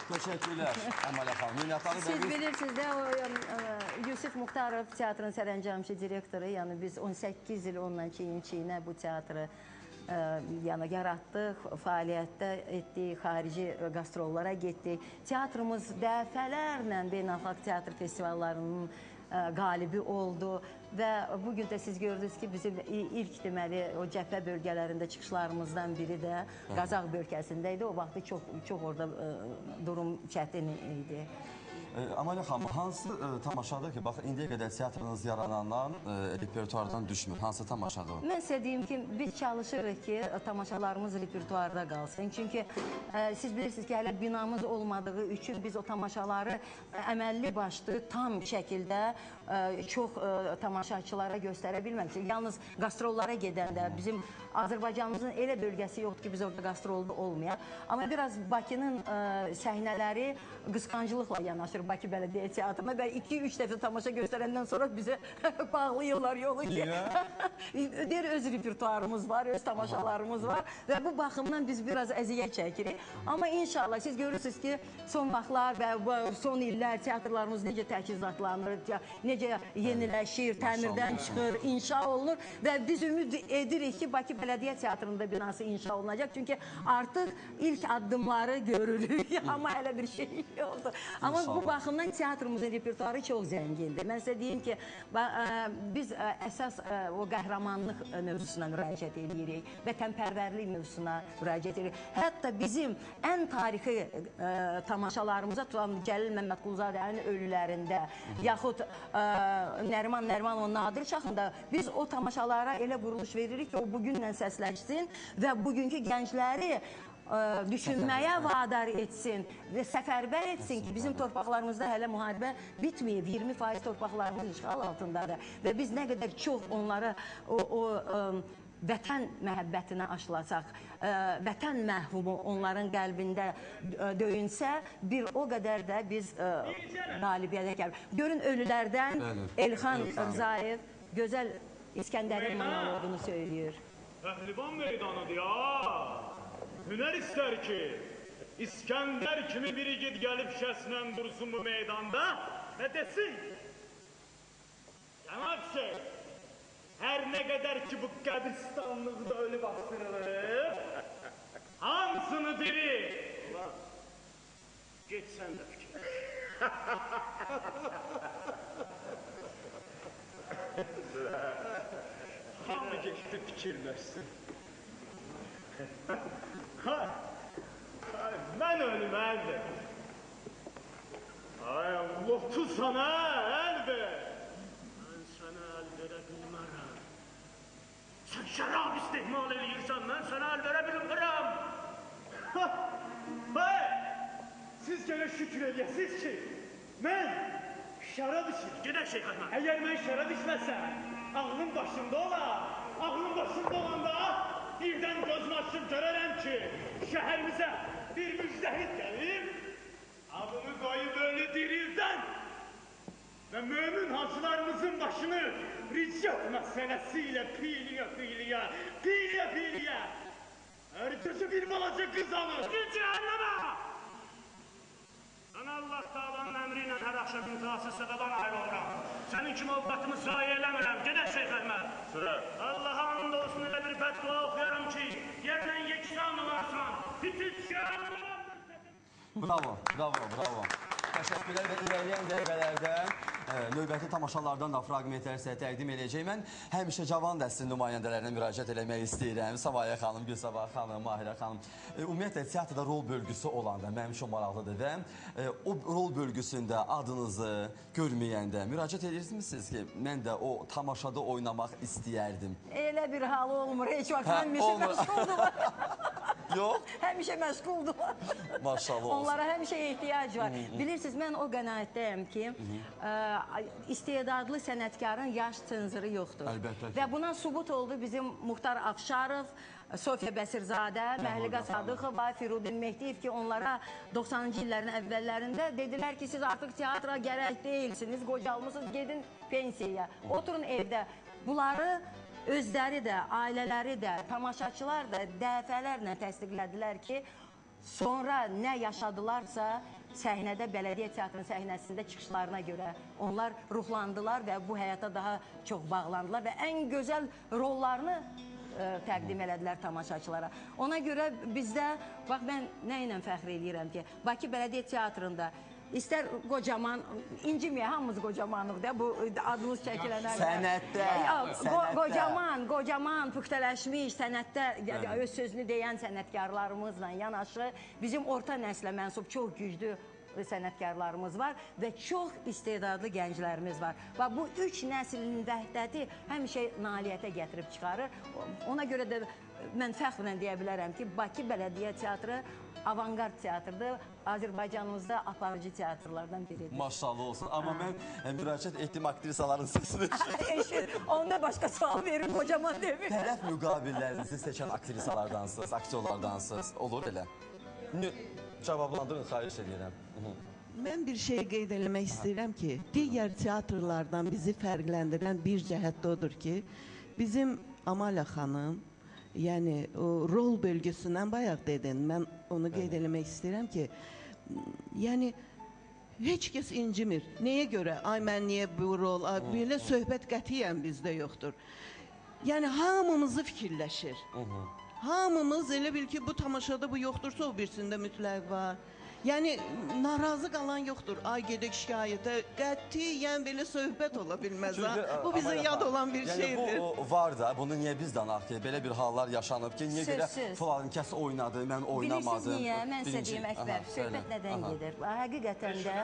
Teşekkürler Əmələ xanım. Siz bilirsiniz de o Yusif Muxtarov teatrın sərəncamçı direktoru, yani biz 18 il onunla çiyin-çiyinə bu teatrı yəni yaratdıq, fəaliyyətdə etdik, xarici qastrollara getdik. Teatrımız dəfələrlə beynəlxalq teatr festivallarının qalibi oldu və bugün də siz gördünüz ki, bizim ilk deməli o cəbhə bölgələrində çıxışlarımızdan biri də Qazax bölgəsində idi. O vaxtı çox orada durum çətin idi. Əmələ xanım, hansı tamaşadır ki, baxın, indiyə qədər teatrınız yaranandan repertuardan düşmür? Hansı tamaşadır? Mən sizə deyim ki, biz çalışırıq ki, tamaşalarımız repertuarda qalsın. Çünki siz bilirsiniz ki, hələ binamız olmadığı üçün biz o tamaşaları əməlli başlı, tam şəkildə çox tamaşaçılara göstərə bilməmişik. Yalnız qastrollara gedəndə bizim Azərbaycanımızın elə bölgəsi yoxdur ki, biz orada qastrolda olmayaq. Amma biraz Bakının səhnələri qısqancılıqla yanaşır Bakı Bələdiyyə Teatrına və 2-3 dəfə tamaşa göstərəndən sonra bizə bağlayırlar yolu ki, deyir, öz repertuarımız var, öz tamaşalarımız var və bu baxımdan biz biraz əziyyət çəkirik. Amma inşallah siz görürsünüz ki, son vaxtlar və son illər teatrlarımız necə təchizatlanır, necə yeniləşir, təmirdən çıxır, inşa olunur və biz ümid edirik ki, Bakı Bələdiyyə Teatrında binası inşa olunacaq. Çünki artıq ilk addımları görürük, amma hələ bir şey yoxdur. Amma bu baxımdan teatrımızın repertuarı çox zəngindir. Mən sizə deyim ki, biz əsas o qəhrəmanlıq mövzusuna müraciət edirik, vətənpərvərlik mövzusuna müraciət edirik. Hətta bizim ən tarixi tamaşalarımıza tutan Cəlil Məmmədquluzadənin ölülərində, yaxud Nəriman Nərimanov Nadir Şahında biz o tamaşalara elə quruluş veririk ki, o bugünlə səsləşsin və bugünkü gəncləri düşünməyə vadar etsin və səfərbər etsin ki, bizim torpaqlarımızda hələ müharibə bitməyib, 20% torpaqlarımız işğal altındadır və biz nə qədər çox onlara o vətən məhəbbətinə aşılasaq, vətən məhvumu onların qəlbində döyünsə, bir o qədər də biz qalibiyyətə gəlir. Görün ölülərdən Elxan Rzayev gözəl İskəndərin monoloqunu söylüyor. Pəhlivan meydanıdır ya. Hünər istər ki, İskəndər kimi bir igid gəlib şəslə dursun bu meydanda və desin. Cənab Şeyh, hər nə qədər ki bu qəbristanlıqda ölüb asdırılır, hamısını diri. Ulan, get sən də fikir. Hamı geçti fikirləşsin. Mən ölməldim. Ay Allah'tu sana əl ver. Mən sənə əl verə bilmərəm. Sən şərab istihmal edirsən, mən sənə əl verə bilmərəm. Hey, siz gene şükür edəsiniz ki, mən şərab içir. Gedək Şeyh Əhməd. Əgər mən şərab içməsəm, ağlım başımda olar. Ağlım başımda olanda birdən gözüm açıb görərəm ki, şəhərimizə bir müjdəhid gəlir, avını qoyub ölü dirildən və mömin hacılarımızın başını ricat məsələsi ilə piliyə. Ertesi bir balaca kız alır. Git cehenneme! Ben Allah Teala'nın emriyle her akşam imtihasız sıradan ayrılıram. Senin kim avukatımı sahi eləmirəm. Gedək Şeyh Əhməd. Allah'a and olsun elə bir bəddua oxuyaram ki, yerlə yeksan olarsan. Bütün Bravo. Təşəkkürlər və irəliyən dəqiqələrdə növbəti tamaşalardan da fraqmentlər sizə təqdim edəcək. Mən həmişə cavan dəstin nümayəndələrinə müraciət eləmək istəyirəm. Savaya xanım, Gülsabah xanım, Mahirə xanım. Ümumiyyətlə, teatrda rol bölgüsü olanda mənim üçün maraqlıdır və o rol bölgüsündə adınızı görməyəndə müraciət edirsinizsiniz ki, mən də o tamaşada oynamaq istəyərdim. Elə bir halı olmur, heç vaxt həmişə məşğuldur. Yox? Həmişə məşğuldur. Maşallah olsun. Onlara həmişə ehtiyac var. Bilirsiniz, mən o qənaətdəyəm ki, istedadlı sənətkarın yaş sınzırı yoxdur. Əlbəttə ki. Və buna sübut oldu bizim Muxtar Afşarov, Sofiya Bəsirzadə, Məhliqə Sadıqova, Firudin Mehdiyev ki, onlara 90-cı illərin əvvəllərində dedilər ki, siz artıq teatra gərək deyilsiniz, qocalmısınız, gedin pensiyaya, oturun evdə. Bunları özləri də, ailələri də, tamaşaçılar da dəfələrlə təsdiqlədilər ki, sonra nə yaşadılarsa, səhnədə, bələdiyyə teatrının səhnəsində çıxışlarına görə onlar ruhlandılar və bu həyata daha çox bağlandılar və ən gözəl rollarını təqdim elədilər tamaşaçılara. Ona görə bizdə, bax mən nə ilə fəxr edirəm ki, Bakı Bələdiyyə Teatrında İstər qocaman, inciməyə, hamımız qocamanıq da, bu adımız çəkilənə. Sənətdə. Qocaman, püxtələşmiş sənətdə, öz sözünü deyən sənətkarlarımızla yanaşı, bizim orta nəslə mənsub çox güclü sənətkarlarımız var və çox istedadlı gənclərimiz var. Və bu üç nəslin vəhdəti həmişə nailiyyətə gətirib çıxarır. Ona görə də mən fəxrlə deyə bilərəm ki, Bakı Bələdiyyə Teatrı avangard teatrdır, Azərbaycanımızda aparıcı teatrlardan biridir. Maşallah olsun. Amma mən müraciət etdiyim aktrisaların səsini onda başqa sual verin, qocaman demir. Tərəf müqabillərinizi seçən aktrisalardansınız, aktyorlardansınız. Olur elə. Cavablandırın, xahiş edirəm. Mən bir şey qeyd eləmək istəyirəm ki, digər teatrlardan bizi fərqləndirən bir cəhət də odur ki, bizim Amalə xanım, yəni o rol bölgüsündən bayaq dedin, mən onu qeyd eləmək istəyirəm ki, yəni heç kəs incimir. Nəyə görə? Ay mən niyə bu rol? Belə söhbət qətiyyən bizdə yoxdur. Yəni hamımızı fikirləşir. Hamımız elə bil ki, bu tamaşada bu yoxdursa o birisində mütləq var. Yəni narazı qalan yoxdur. Ay gedək şikayətə, qətiyyən belə söhbət ola bilməz. Bu bizə yad olan bir şeydir. Yəni bu var da, bunu niyə bizdən ki, belə bir hallar yaşanıb ki, niyə görə falan kəs oynadı, mən oynamadım. Bilirsiniz niyə? Mən sizə deyim Əkbər, söhbət nədən gedir? Həqiqətən də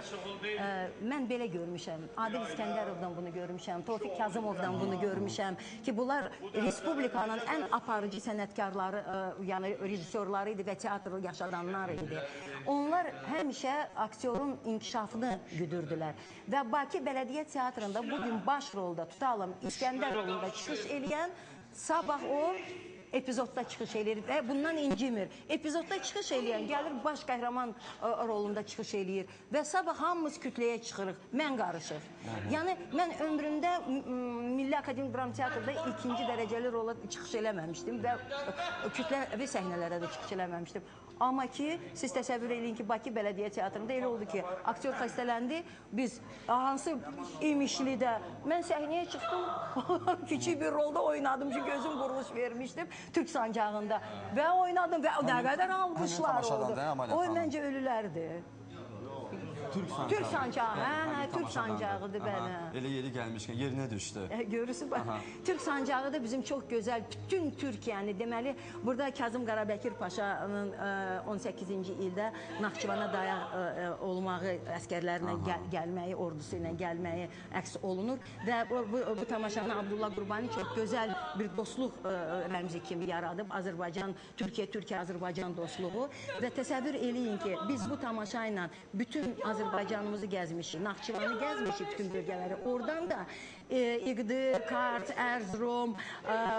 mən belə görmüşəm. Adil İskəndərovdan bunu görmüşəm, Tofiq Kazımovdan bunu görmüşəm ki, bunlar Respublikanın ən aparıcı sənətkarları, yəni rejissorları idi və teatr yaşadanlar idi. Onlar həmişə aktyorun inkişafını güdürdülər. Və Bakı Bələdiyyə Teatrında bugün baş rolda tutalım İskəndər rolunda çıxış eləyən, sabah o epizodda çıxış eləyir və bundan incimir. Epizodda çıxış eləyən gəlir baş qəhrəman rolunda çıxış eləyir və sabah hamımız kütləyə çıxırıq, mən qarışıq. Yəni mən ömrümdə Milli Akademik Dram Teatrda ikinci dərəcəli rola çıxış eləməmişdim və kütləvi səhnələrə də çıxış eləməmişdim. Amma ki, siz təsəvvür edin ki, Bakı Bələdiyyə Teatrında elə oldu ki, aktyor xəstələndi, biz hansı imişlidə, mən səhnəyə çıxdım, kiçik bir rolda oynadım ki, gözüm quruluş vermişdim Türk sancağında və oynadım və nə qədər alqışlar oldu. O, məncə ölülərdir. Türk sancağı, Türk sancağıdır bəli. Elə yeri gəlmişkən, yerinə düşdü. Görürsün, Türk sancağı da bizim çox gözəl, bütün Türkiyəni, deməli, burada Kazım Qarabəkir Paşanın 18-ci ildə Naxçıvana dayaq olmağı, əskərlərlə gəlməyi, ordusu ilə gəlməyi əks olunur və bu tamaşanı Abdullah Qurbani çox gözəl bir dostluq rəmzi kimi yaradıb, Azərbaycan, Türkiyə-Azərbaycan dostluğu və təsəvvür eləyin ki, biz bu tamaşa ilə bütün Azərbaycanımızı gəzmişik, Naxçıvanı gəzmişik bütün bölgələri. Oradan da İqdır, Kars, Erzurum,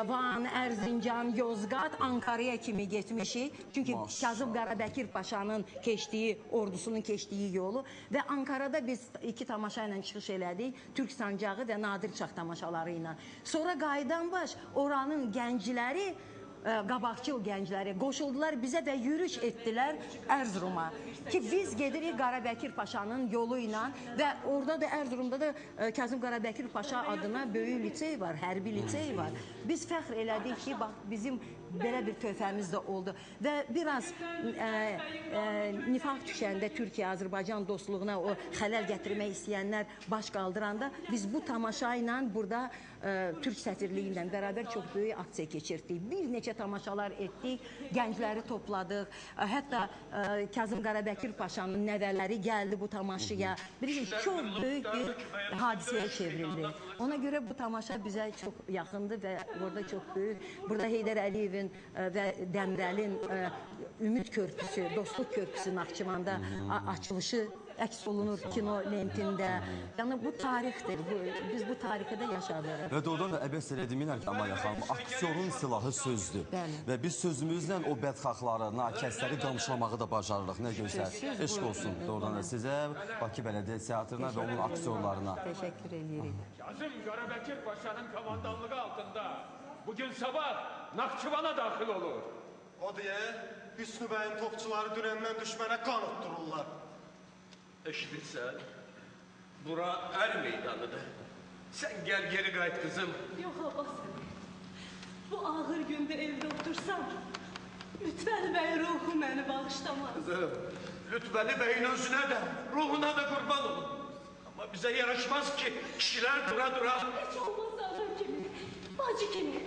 Van, Erzincan, Yozgat, Ankara'ya kimi getmişik. Çünki Kazım Qarabəkir Paşanın keçdiyi, ordusunun keçdiyi yolu və Ankara'da biz iki tamaşa ilə çıxış elədik. Türk sancağı və Nadir Çağ tamaşaları ilə. Sonra qayıdan baş oranın gəncləri, qabaqçıl gəncləri qoşuldular bizə və yürüş etdilər Ərzuruma. Ki biz gedirik Qarabəkir Paşanın yolu ilə və orada da Ərzurumda da Kazım Qarabəkir Paşa adına böyük lisey var, hərbi lisey var. Biz fəxr elədik ki, bax bizim belə bir töhfəmiz də oldu və biraz nifaq düşəndə Türkiyə-Azərbaycan dostluğuna o xələl gətirmək istəyənlər baş qaldıranda biz bu tamaşa ilə burada Türk səfirliyi ilə bərabər çox böyük aksiya keçirdik. Bir neçə tamaşalar etdik, gəncləri topladıq. Hətta Kazım Qarabəkir Paşanın nəvələri gəldi bu tamaşaya. Bilirsiniz, çox böyük bir hadisəyə çevrildi. Ona görə bu tamaşa bizə çox yaxındır və burada çox böyük. Burada Heydər Əliyevin və Dəmirəlin Ümid Körpüsü, Dostluq Körpüsü Naxçıvanda açılışı əks olunur kino lentində. Yəni bu tarixdir. Biz bu tarixdə yaşadırıq. Və doğrudan da əbəs elə demirlər ki, Amaliya xanım, aktyorun silahı sözdür. Və biz sözümüzlə o bədxahları, nakəsləri qamçılamağı da bacarırıq. Nə gözəl. Eşq olsun doğrudan da sizə, Bakı Bələdiyyə Teatrına və onun aktyorlarına. Təşəkkür edirik. Kazım Qarabəkir Paşanın komandanlığı altında bugün sabah Naxçıvana daxil olur. O deyə Hüsnü bəyin topçuları dünəndən düşmənə qan utdururlar. Eşidirsən, bura ər meydanıdır. Sən gəl geri qayıt kızım. Yox Abbas, bu ağır gündə evdə otursam, Lütfəli bəyin ruhu məni bağışlamaz. Kızım, Lütfəli bəyin özünə də, ruhuna da qurban olun. Amma bizə yaraşmaz ki, kişilər dura-dura. Heç olmazsa adam kimi, bacı kimi,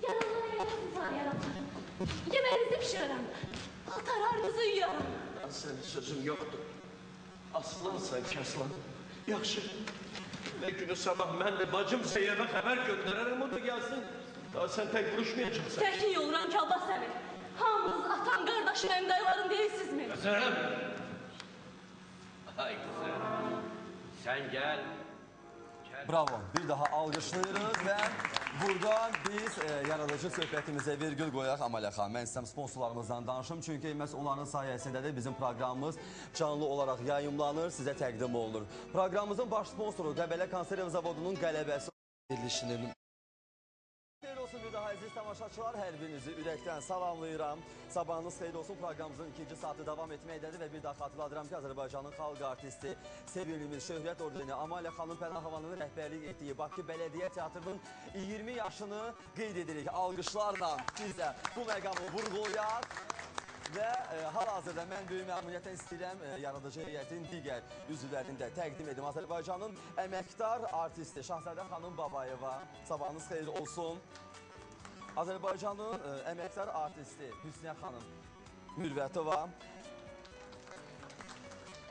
yaralara yaramızlar yaralar. Yeməğinizi pişirərəm, paltarlarınızı yuyarım. Sənin sözüm yoxdur. Aslansan Kəslan, yaxşı. Və günü sabah mən də bacım Seyyəbə xəbər göndərərəm, o da gəlsin. Daha sən tək vuruşmayacaqsan. Təkin yoluram ki, Abbas əmi. Hamınız atam, qardaşım, əmdaylarım deyilsizmi? Kızım! Ay kızım, sən gəl. Bravo. Bir daha alqışlayırıq və buradan biz yaradıcı söhbətimizə virgül qoyaq Amaliya xanım. Mən istəyəm sponsorlarımızdan danışım, çünki məhz onların sayəsində də bizim proqramımız canlı olaraq yayımlanır, sizə təqdim olunur. Proqramımızın baş sponsoru Qəbələ Konserv Zavodunun qələbəsi verilişinin. Xeyir olsun bir daha əziz tamaşaçılar, hər birinizi ürəkdən salamlayıram. Sabahınız xeyir olsun, proqramımızın ikinci saatı davam etməkdədir və bir daha xatırladıram ki, Azərbaycanın xalq artisti, sevimlimiz Şöhrət Ordeni Amaliya xanım Pənahovanın rəhbərlik etdiyi Bakı Bələdiyyə Teatrının 20 yaşını qeyd edirik. Alqışlarla biz də bu məqamı vurğulayaq. Və hal-hazırda mən böyük məmnuniyyətlə istəyirəm yaradıcı heyətin digər üzvlərini də təqdim edim. Azərbaycanın əməkdar artisti Şahzadə xanım Babayeva, sabahınız xeyir olsun. Azərbaycanın əməkdar artisti Hüsniyə xanım Mürvətova.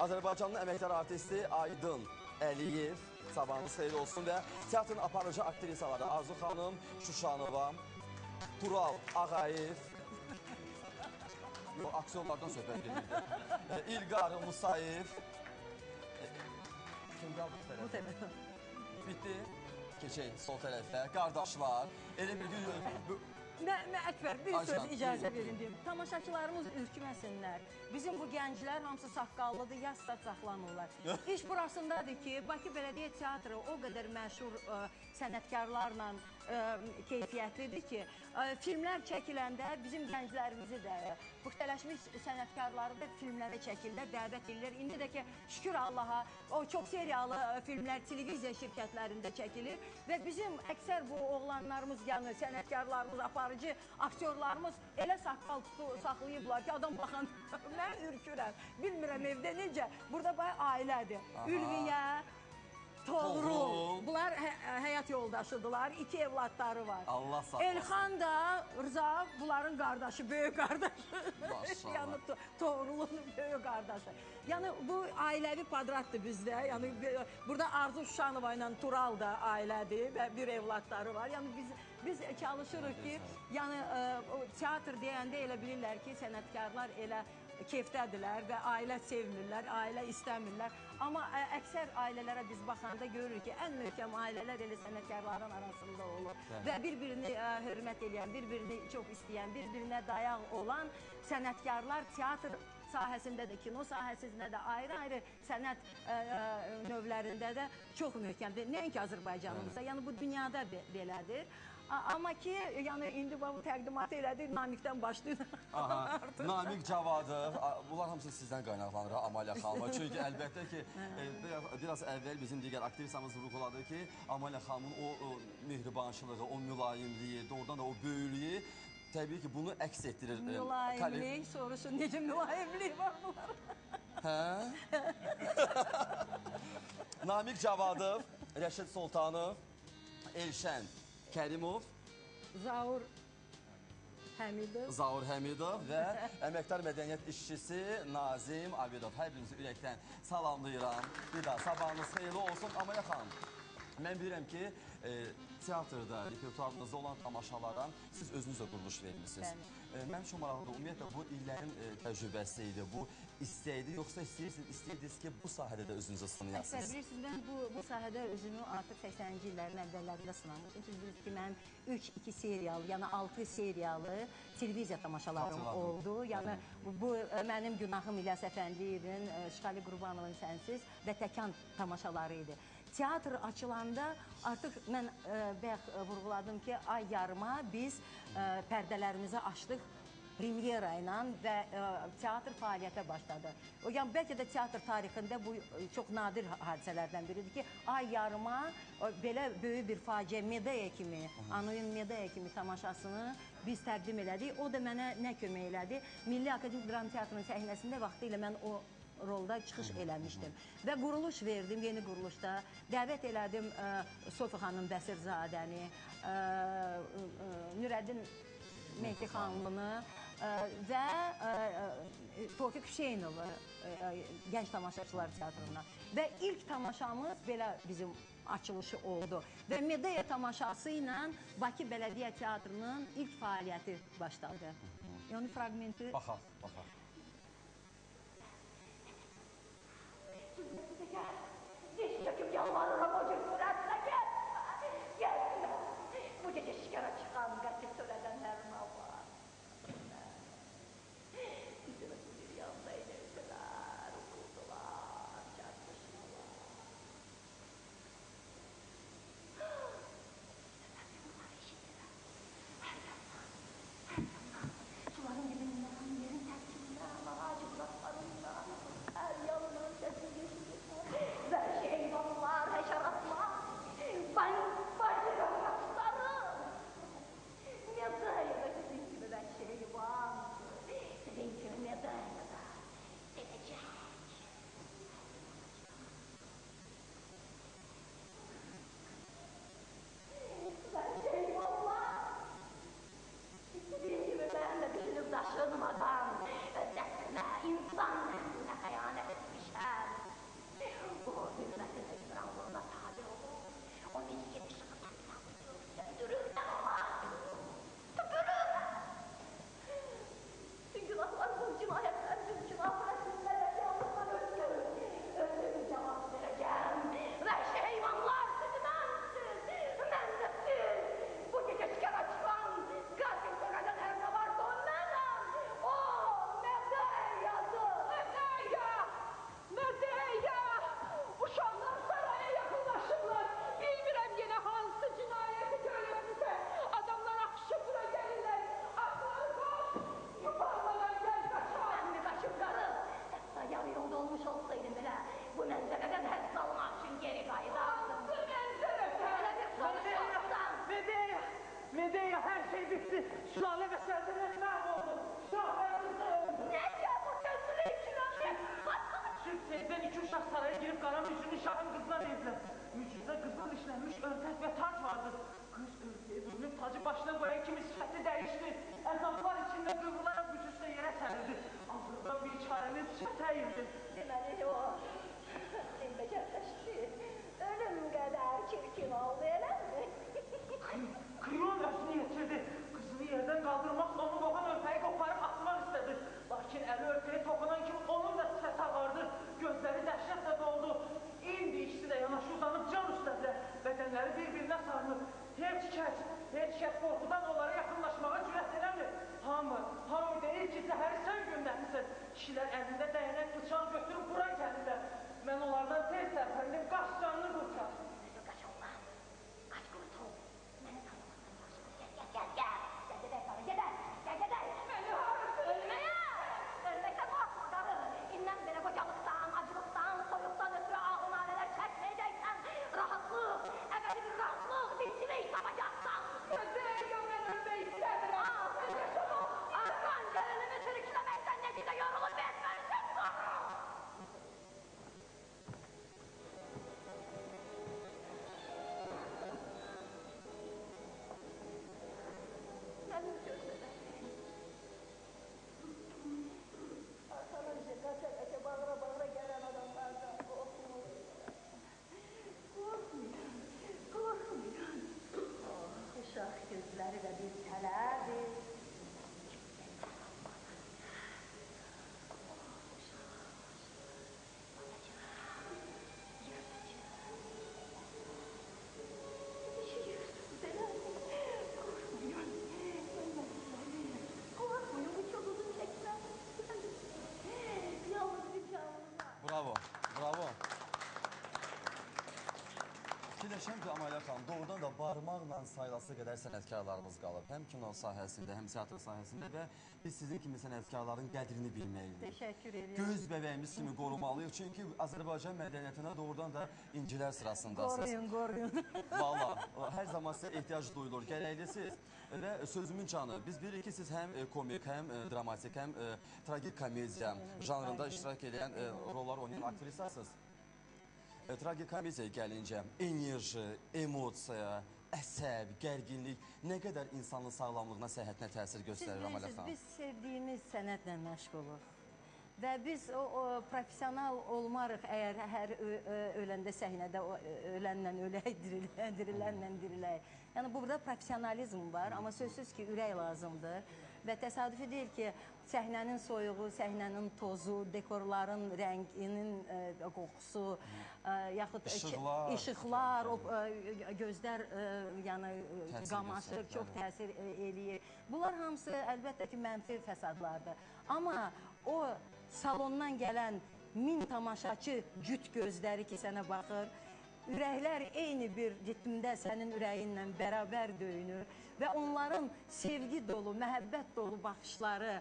Azərbaycanın əməkdar artisti Aydın Əliyev, sabahınız xeyir olsun. Və teatrın aparıcı aktrisaları Arzu xanım Şuşanova, Tural Ağayev, aksiyonlardan söhbət edirdi. İlqar Musayev. Kim qaldı bu tərəfə? Bitti. Keçək sol tərəfə. Qardaşlar. Elə bir gün... Əkbər, bir söz icazə verin deyim. Tamaşaçılarımız ürkməsinlər. Bizim bu gənclər hamısı saqqallıdır, yasda saxlanırlar. İş burasındadır ki, Bakı Bələdiyyə Teatrı o qədər məşhur sənətkarlarla keyfiyyətlidir ki, filmlər çəkiləndə bizim gənclərimizi də, müxtələşmiş sənətkarları da filmlərə çəkirlər, dəvət edirlər. İndi də ki, şükür Allaha, o çox seriyalı filmlər televiziya şirkətlərində çəkilir və bizim əksər bu oğlanlarımız, yəni sənətkarlarımız, aparıcı aktyorlarımız elə saqqal saxlayıblar ki, adam baxan, mən ürkürəm. Bilmirəm evdə necə, burada bayağı ailədir. Ülviyə, Toğrul. Bunlar həyat yoldaşıdırlar. 2 evlatları var. Allah sağ olsun. Elxan da Rıza bunların qardaşı, böyük qardaşı. Maşallah. Yəni Toğrulun böyük qardaşı. Yəni bu ailəvi kvadratdır bizdə. Yəni burada Arzu Şuşanova ilə Tural da ailədir və bir evlatları var. Yəni biz çalışırıq ki, yəni teatr deyəndə elə bilirlər ki, sənətkarlar elə keyfdədirlər və ailə sevmirlər, ailə istəmirlər. Amma əksər ailələrə biz baxanda görürük ki, ən möhkəm ailələr elə sənətkarların arasında olur. Və bir-birini hörmət edən, bir-birini çox istəyən, bir-birinə dayaq olan sənətkarlar teatr sahəsində də, kino sahəsində də, ayrı-ayrı sənət növlərində də çox möhkəmdir. Nəinki Azərbaycanımızda, yəni bu dünyada belədir. Amma ki, yəni indi bu təqdimatı elədik, Namikdən başlayır. Namik Cavadov, bunlar hamısı sizdən qaynaqlanır, Amalia xanıma. Çünki əlbəttə ki, biraz əvvəl bizim digər aktrisamız vurğuladı ki, Amalia xanımın o mehribançılığı, o mülayimliyi, doğrudan da o böyülüyü təbii ki, bunu əks etdirir. Mülayimlik sorusu, necə mülayimlik var bunlar? Hə? Namik Cavadov, Rəşid Sultanov, Elşən Kərimov, Zaur Həmidov və əməkdar mədəniyyət işçisi Nazim Abidov. Hər birinizi ürəkdən salamlayıram. Bir daha sabahınız xeyirli olsun. Amalia xanım, mən bilirəm ki, teatrda, repertuarınızda olan tamaşalara siz özünüzə quruluş vermişsiniz. Mənim üçün maraqlıdır, ümumiyyətlə bu illərin təcrübəsi idi, bu istəyidi, yoxsa istəyirdiniz ki, bu sahədə də özünüzü sınayasınız? Bilirsiniz, mən bu sahədə özümü artıq 80-ci illərin əvvəllərində sınamışdım. Siz bilirsiniz ki, mənim 3-2 seriyalı, yəni 6 seriyalı televiziya tamaşalarım oldu. Yəni bu mənim Günahım İlyas Əfəndiyevin, Şıxali Qurbanovun Sənsiz və Təkan tamaşaları idi. Teatr açılanda artıq mən bayaq vurğuladım ki, ay yarıma biz pərdələrimizi açdıq premyera ilə və teatr fəaliyyətə başladı. Yəni bəlkə də teatr tarixində bu çox nadir hadisələrdən biridir ki, ay yarıma belə böyük bir faciə Medea kimi, Anoyin Medea kimi tamaşasını biz təqdim elədik. O da mənə nə kömək elədi? Milli Akademik Dram Teatrının səhnəsində vaxtilə mən o rolda çıxış eləmişdim və quruluş verdim, yeni quruluşda. Dəvət elədim Sofi xanım Bəsirzadəni, Nürəddin Mehdixanlını və Tofiq Hüseynovu Gənc Tamaşaçılar Teatrına. Və ilk tamaşamız belə bizim açılışı oldu. Və Medea tamaşası ilə Bakı Bələdiyyə Teatrının ilk fəaliyyəti başladı. Yəni fragmenti... Baxaq. Diş çöküp yalvarırım o gün sürətlə gəlmə, gəlmə. Bu gecə şikara çıxan qətil törədənlərin var. Bizim bir yanda edirdiler, vurdular, çarpışdılar. Bunlar eşitdiler. Her zaman. Suların dibindən, yerin tərkibindən, ağacı budaqlarından, her yanından səsin geçilir. Vəhşi heyvanlar, həşəratlar. oldu eləmi? Kriyon özünü yetirdi. Qızını yerdən qaldırmaqla onu boğan örpəyi qoparıb atmaq istədi. Lakin əli örpəyi toxunan kimi onun da sifəti ağardı. Gözləri dəhşətlə doldu. İndi ikisi də yanaşı uzanıb can üstədə. Bədənləri bir-birinə sarılıb. Heç kəs qorxudan onlara yaxınlaşmağa cürət eləmir. Hamı deyir ki, zəhəri sən göndərmisən. Kişilər əlində dəyənək bıçaq götürüb bura gəlirlər. Mən onlardan tez tərpəndim, qaç canını qurtar. Qaç oğlan, qaç qurtul. Məni tanımasın. Gəl. Məni harırsın? Ölməkdən qorxma qarı. İndən belə qocalıqdan, acılıqdan, soyuqdan ötürü ağın alələr çəkməyəcəksən. Rahatlıq, əbədi bir rahatlıq, dinçilik tapacaqsan. Gözləyəm mən ölmək istəmirəm. Arqan gələnimi sürükləməkdən necə yorulur bezməlisən sonra. Mənim gözlərim. Arxalarca qaça bağıra gələn adamlardan qorxmuyorum. Uşaq gözləri də bir tələdir. Bravo. Fikirləşəm ki, Amalə xanım, doğrudan da barmaqla sayılası qədər sənətkarlarımız qalıb. Həm kino sahəsində, həm teatr sahəsində və biz sizin kimi sənətkarların qədrini bilməliyik. Təşəkkür edirəm. Göz bəbəyimiz kimi qorumalıyıq. Çünki Azərbaycan mədəniyyətinə doğrudan da incilər sırasındasınız. Qoruyun. Valla, hər zaman sizə ehtiyac duyulur, gərəklisiniz. Və sözümün canı, biz bilirik ki, siz həm komik, həm dramatik, həm tragik komediya janrında iştirak edən rollar oynayan aktrisasınız. Tragikomediyaya gəlincə, enerji, emosiya, əsəb, gərginlik nə qədər insanın sağlamlığına, səhhətinə təsir göstərir Amalə xanım? Biz sevdiyimiz sənətlə məşğuluq. Və biz o profesional olmarıq əgər hər öləndə səhnədə ölənlə ölək, dirilənlə dirilək. Yəni burada profesionalizm var, amma sözsüz ki, ürək lazımdır. Və təsadüfi deyil ki, səhnənin soyuğu, səhnənin tozu, dekorların rənginin qoxusu, yaxud işıqlar, gözlər qamaşır, çox təsir eləyir. Bunlar hamısı əlbəttə ki, mənfi fəsadlardır. Amma o salondan gələn 1000 tamaşaçı cüt gözləri ki, sənə baxır, ürəklər eyni bir ritmdə sənin ürəyinlə bərabər döyünür və onların sevgi dolu, məhəbbət dolu baxışları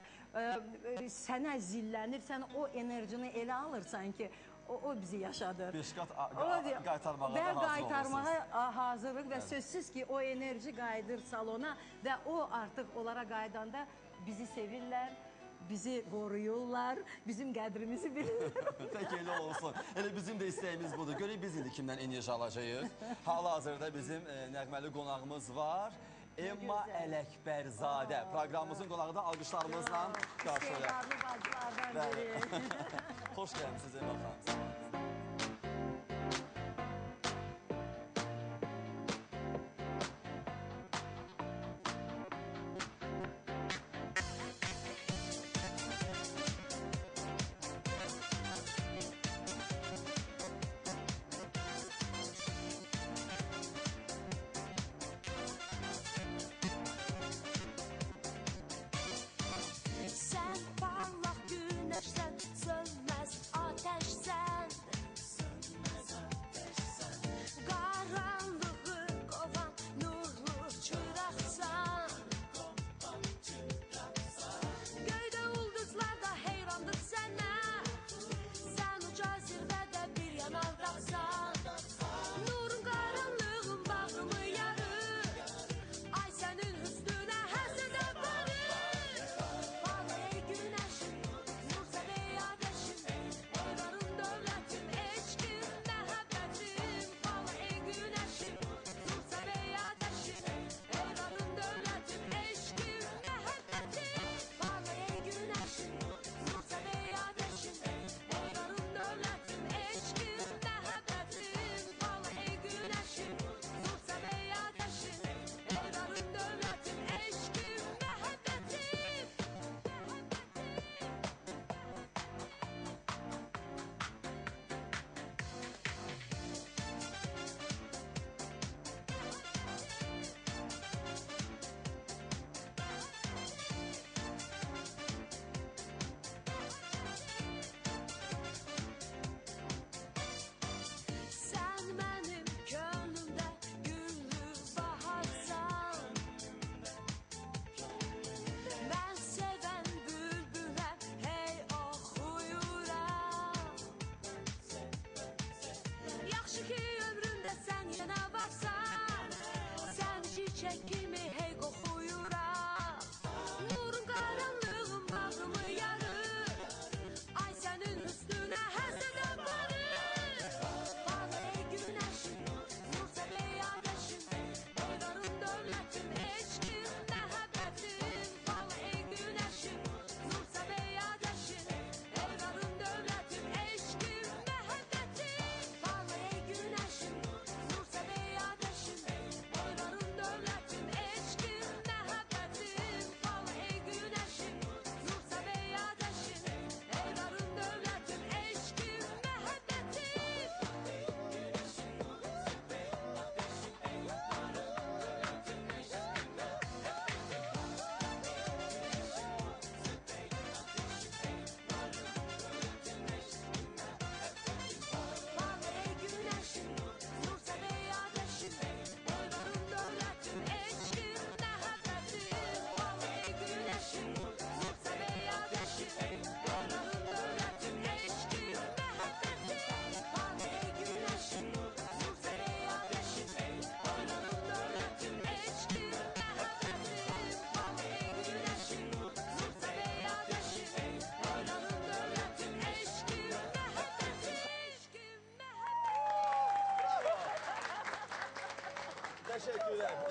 sənə zillənir, sən o enerjini elə alırsan ki, o bizi yaşadır. Beş qat qaytarmağa da hazır olursunuz. Və qaytarmağa hazırıq və sözsüz ki, o enerji qayıdır salona və o artıq onlara qaydanda bizi sevirlər, bizi qoruyurlar, bizim qədrimizi bilirlər. Pək elə olsun. Elə bizim də istəyimiz budur. Görək biz indi kimdən enerji alacağıq. Hal-hazırda bizim nəğməli qonağımız var. Emma Ələkbərzadə. Proqramımızın qonağı da alqışlarımızla qarşılayaq. İstedadlı bacılardan biri. Xoş gəlmişsiniz Emma xanım. Sən parlaq günəşsən, sönməz atəşsən.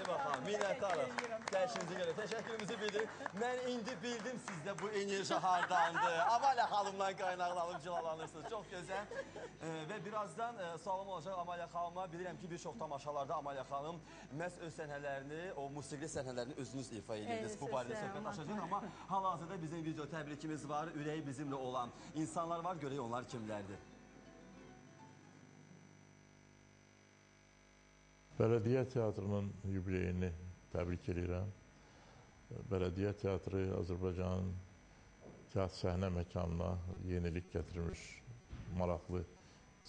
Baxın, minnətdarıq. Gəlişinizi görə təşəkkürümüzü bildirin. Mən indi bildim sizdə bu enerji hardandır. Amalə xanımdan qaynaqlanıb cilalanırsınız. Çox gözəl. Və birazdan sualım olacaq Amalə xanıma. Bilirəm ki, bir çox tamaşalarda Amalə xanım məhz öz səhnələrini, o musiqili səhnələrini özünüz ifa edirdiniz. Bu barədə söhbət açacaq. Amma hal-hazırda bizim video təbrikimiz var. Ürəyi bizimlə olan insanlar var. Görək onlar kimlərdir. Bələdiyyə teatrının yubileyini təbrik edirəm. Bələdiyyə teatrı Azərbaycanın teatr səhnə məkanına yenilik gətirmiş maraqlı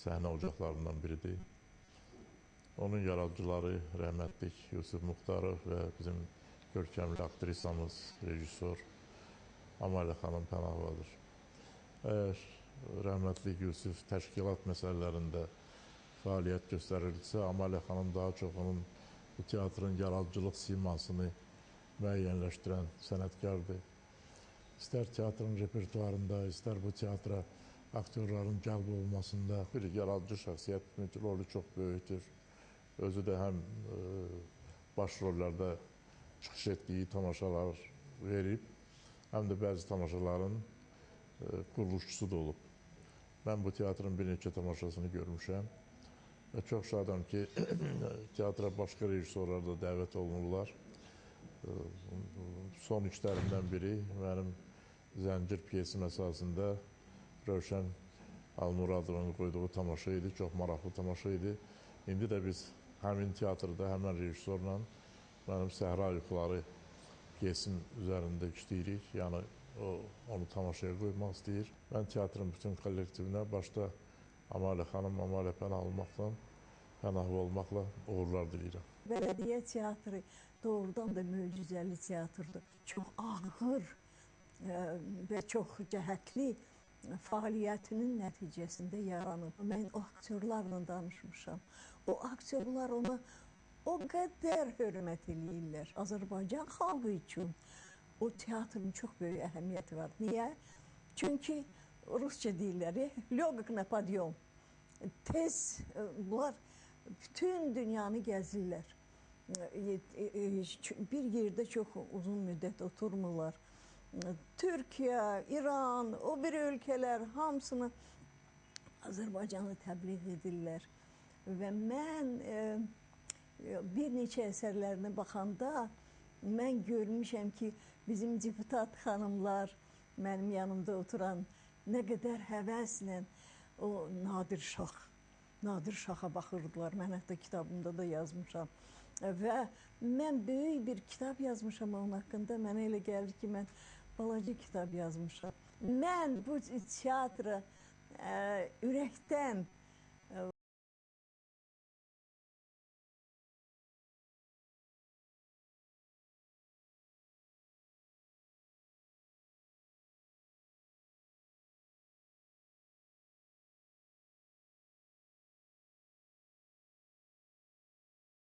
səhnə ocaqlarından biridir. Onun yaradıcıları rəhmətlik Yusuf Muxtarov və bizim görkəmli aktrisamız, rejissor Amalə xanım Pənahovadır. Əgər rəhmətlik Yusuf təşkilat məsələlərində fəaliyyət göstərirdisə, Amalə xanım daha çox onun bu teatrın yaradıcılıq simasını müəyyənləşdirən sənətkardır. İstər teatrın repertuarında, istər bu teatra aktyorların cəlb olmasında bir yaradıcı şəxsiyyət rolü çox böyükdür. Özü də həm baş rollarda çıxış etdiyi tamaşalar verib, həm də bəzi tamaşaların quruluşçusu da olub. Mən bu teatrın bir neçə tamaşasını görmüşəm. Və çox şadam ki, teatra başqa rejissorlar da dəvət olunurlar. Son işlərimdən biri mənim Zəncir pyesim əsasında Rövşən Almuradovun qoyduğu tamaşa idi, çox maraqlı tamaşa idi. İndi də biz həmin teatrda, həmən rejissorla mənim Səhra Yuxuları pyesim üzərində işləyirik. Yəni, onu tamaşaya qoymaq istəyir. Mən teatrın bütün kollektivinə başda Amalə xanım, Amalə Pənahov olmaqla uğurlar diləyirəm. Bələdiyyə teatrı doğrudan da möcüzəli teatrdır. Çox ağır və çox cəhətli fəaliyyətinin nəticəsində yaranıb. Mən o aktyorlarla danışmışam. O aktyorlar ona o qədər hörmət eləyirlər. Azərbaycan xalqı üçün o teatrın çox böyük əhəmiyyəti var. Niyə? Çünki rusca deyirlər, lyoqik na podyom. Tez bunlar bütün dünyanı gəzirlər. Bir yerdə çox uzun müddət oturmurlar. Türkiyə, İran, o bir ölkələr hamısını Azərbaycanı təbliğ edirlər. Və mən bir neçə əsərlərinə baxanda mən görmüşəm ki, bizim deputat xanımlar mənim yanımda oturan nə qədər həvəslə o Nadir Şaha baxırdılar. Mən hətta kitabımda da yazmışam. Və mən böyük bir kitab yazmışam onun haqqında. Mənə elə gəlir ki, mən balaca kitab yazmışam. Mən bu teatra ürəkdən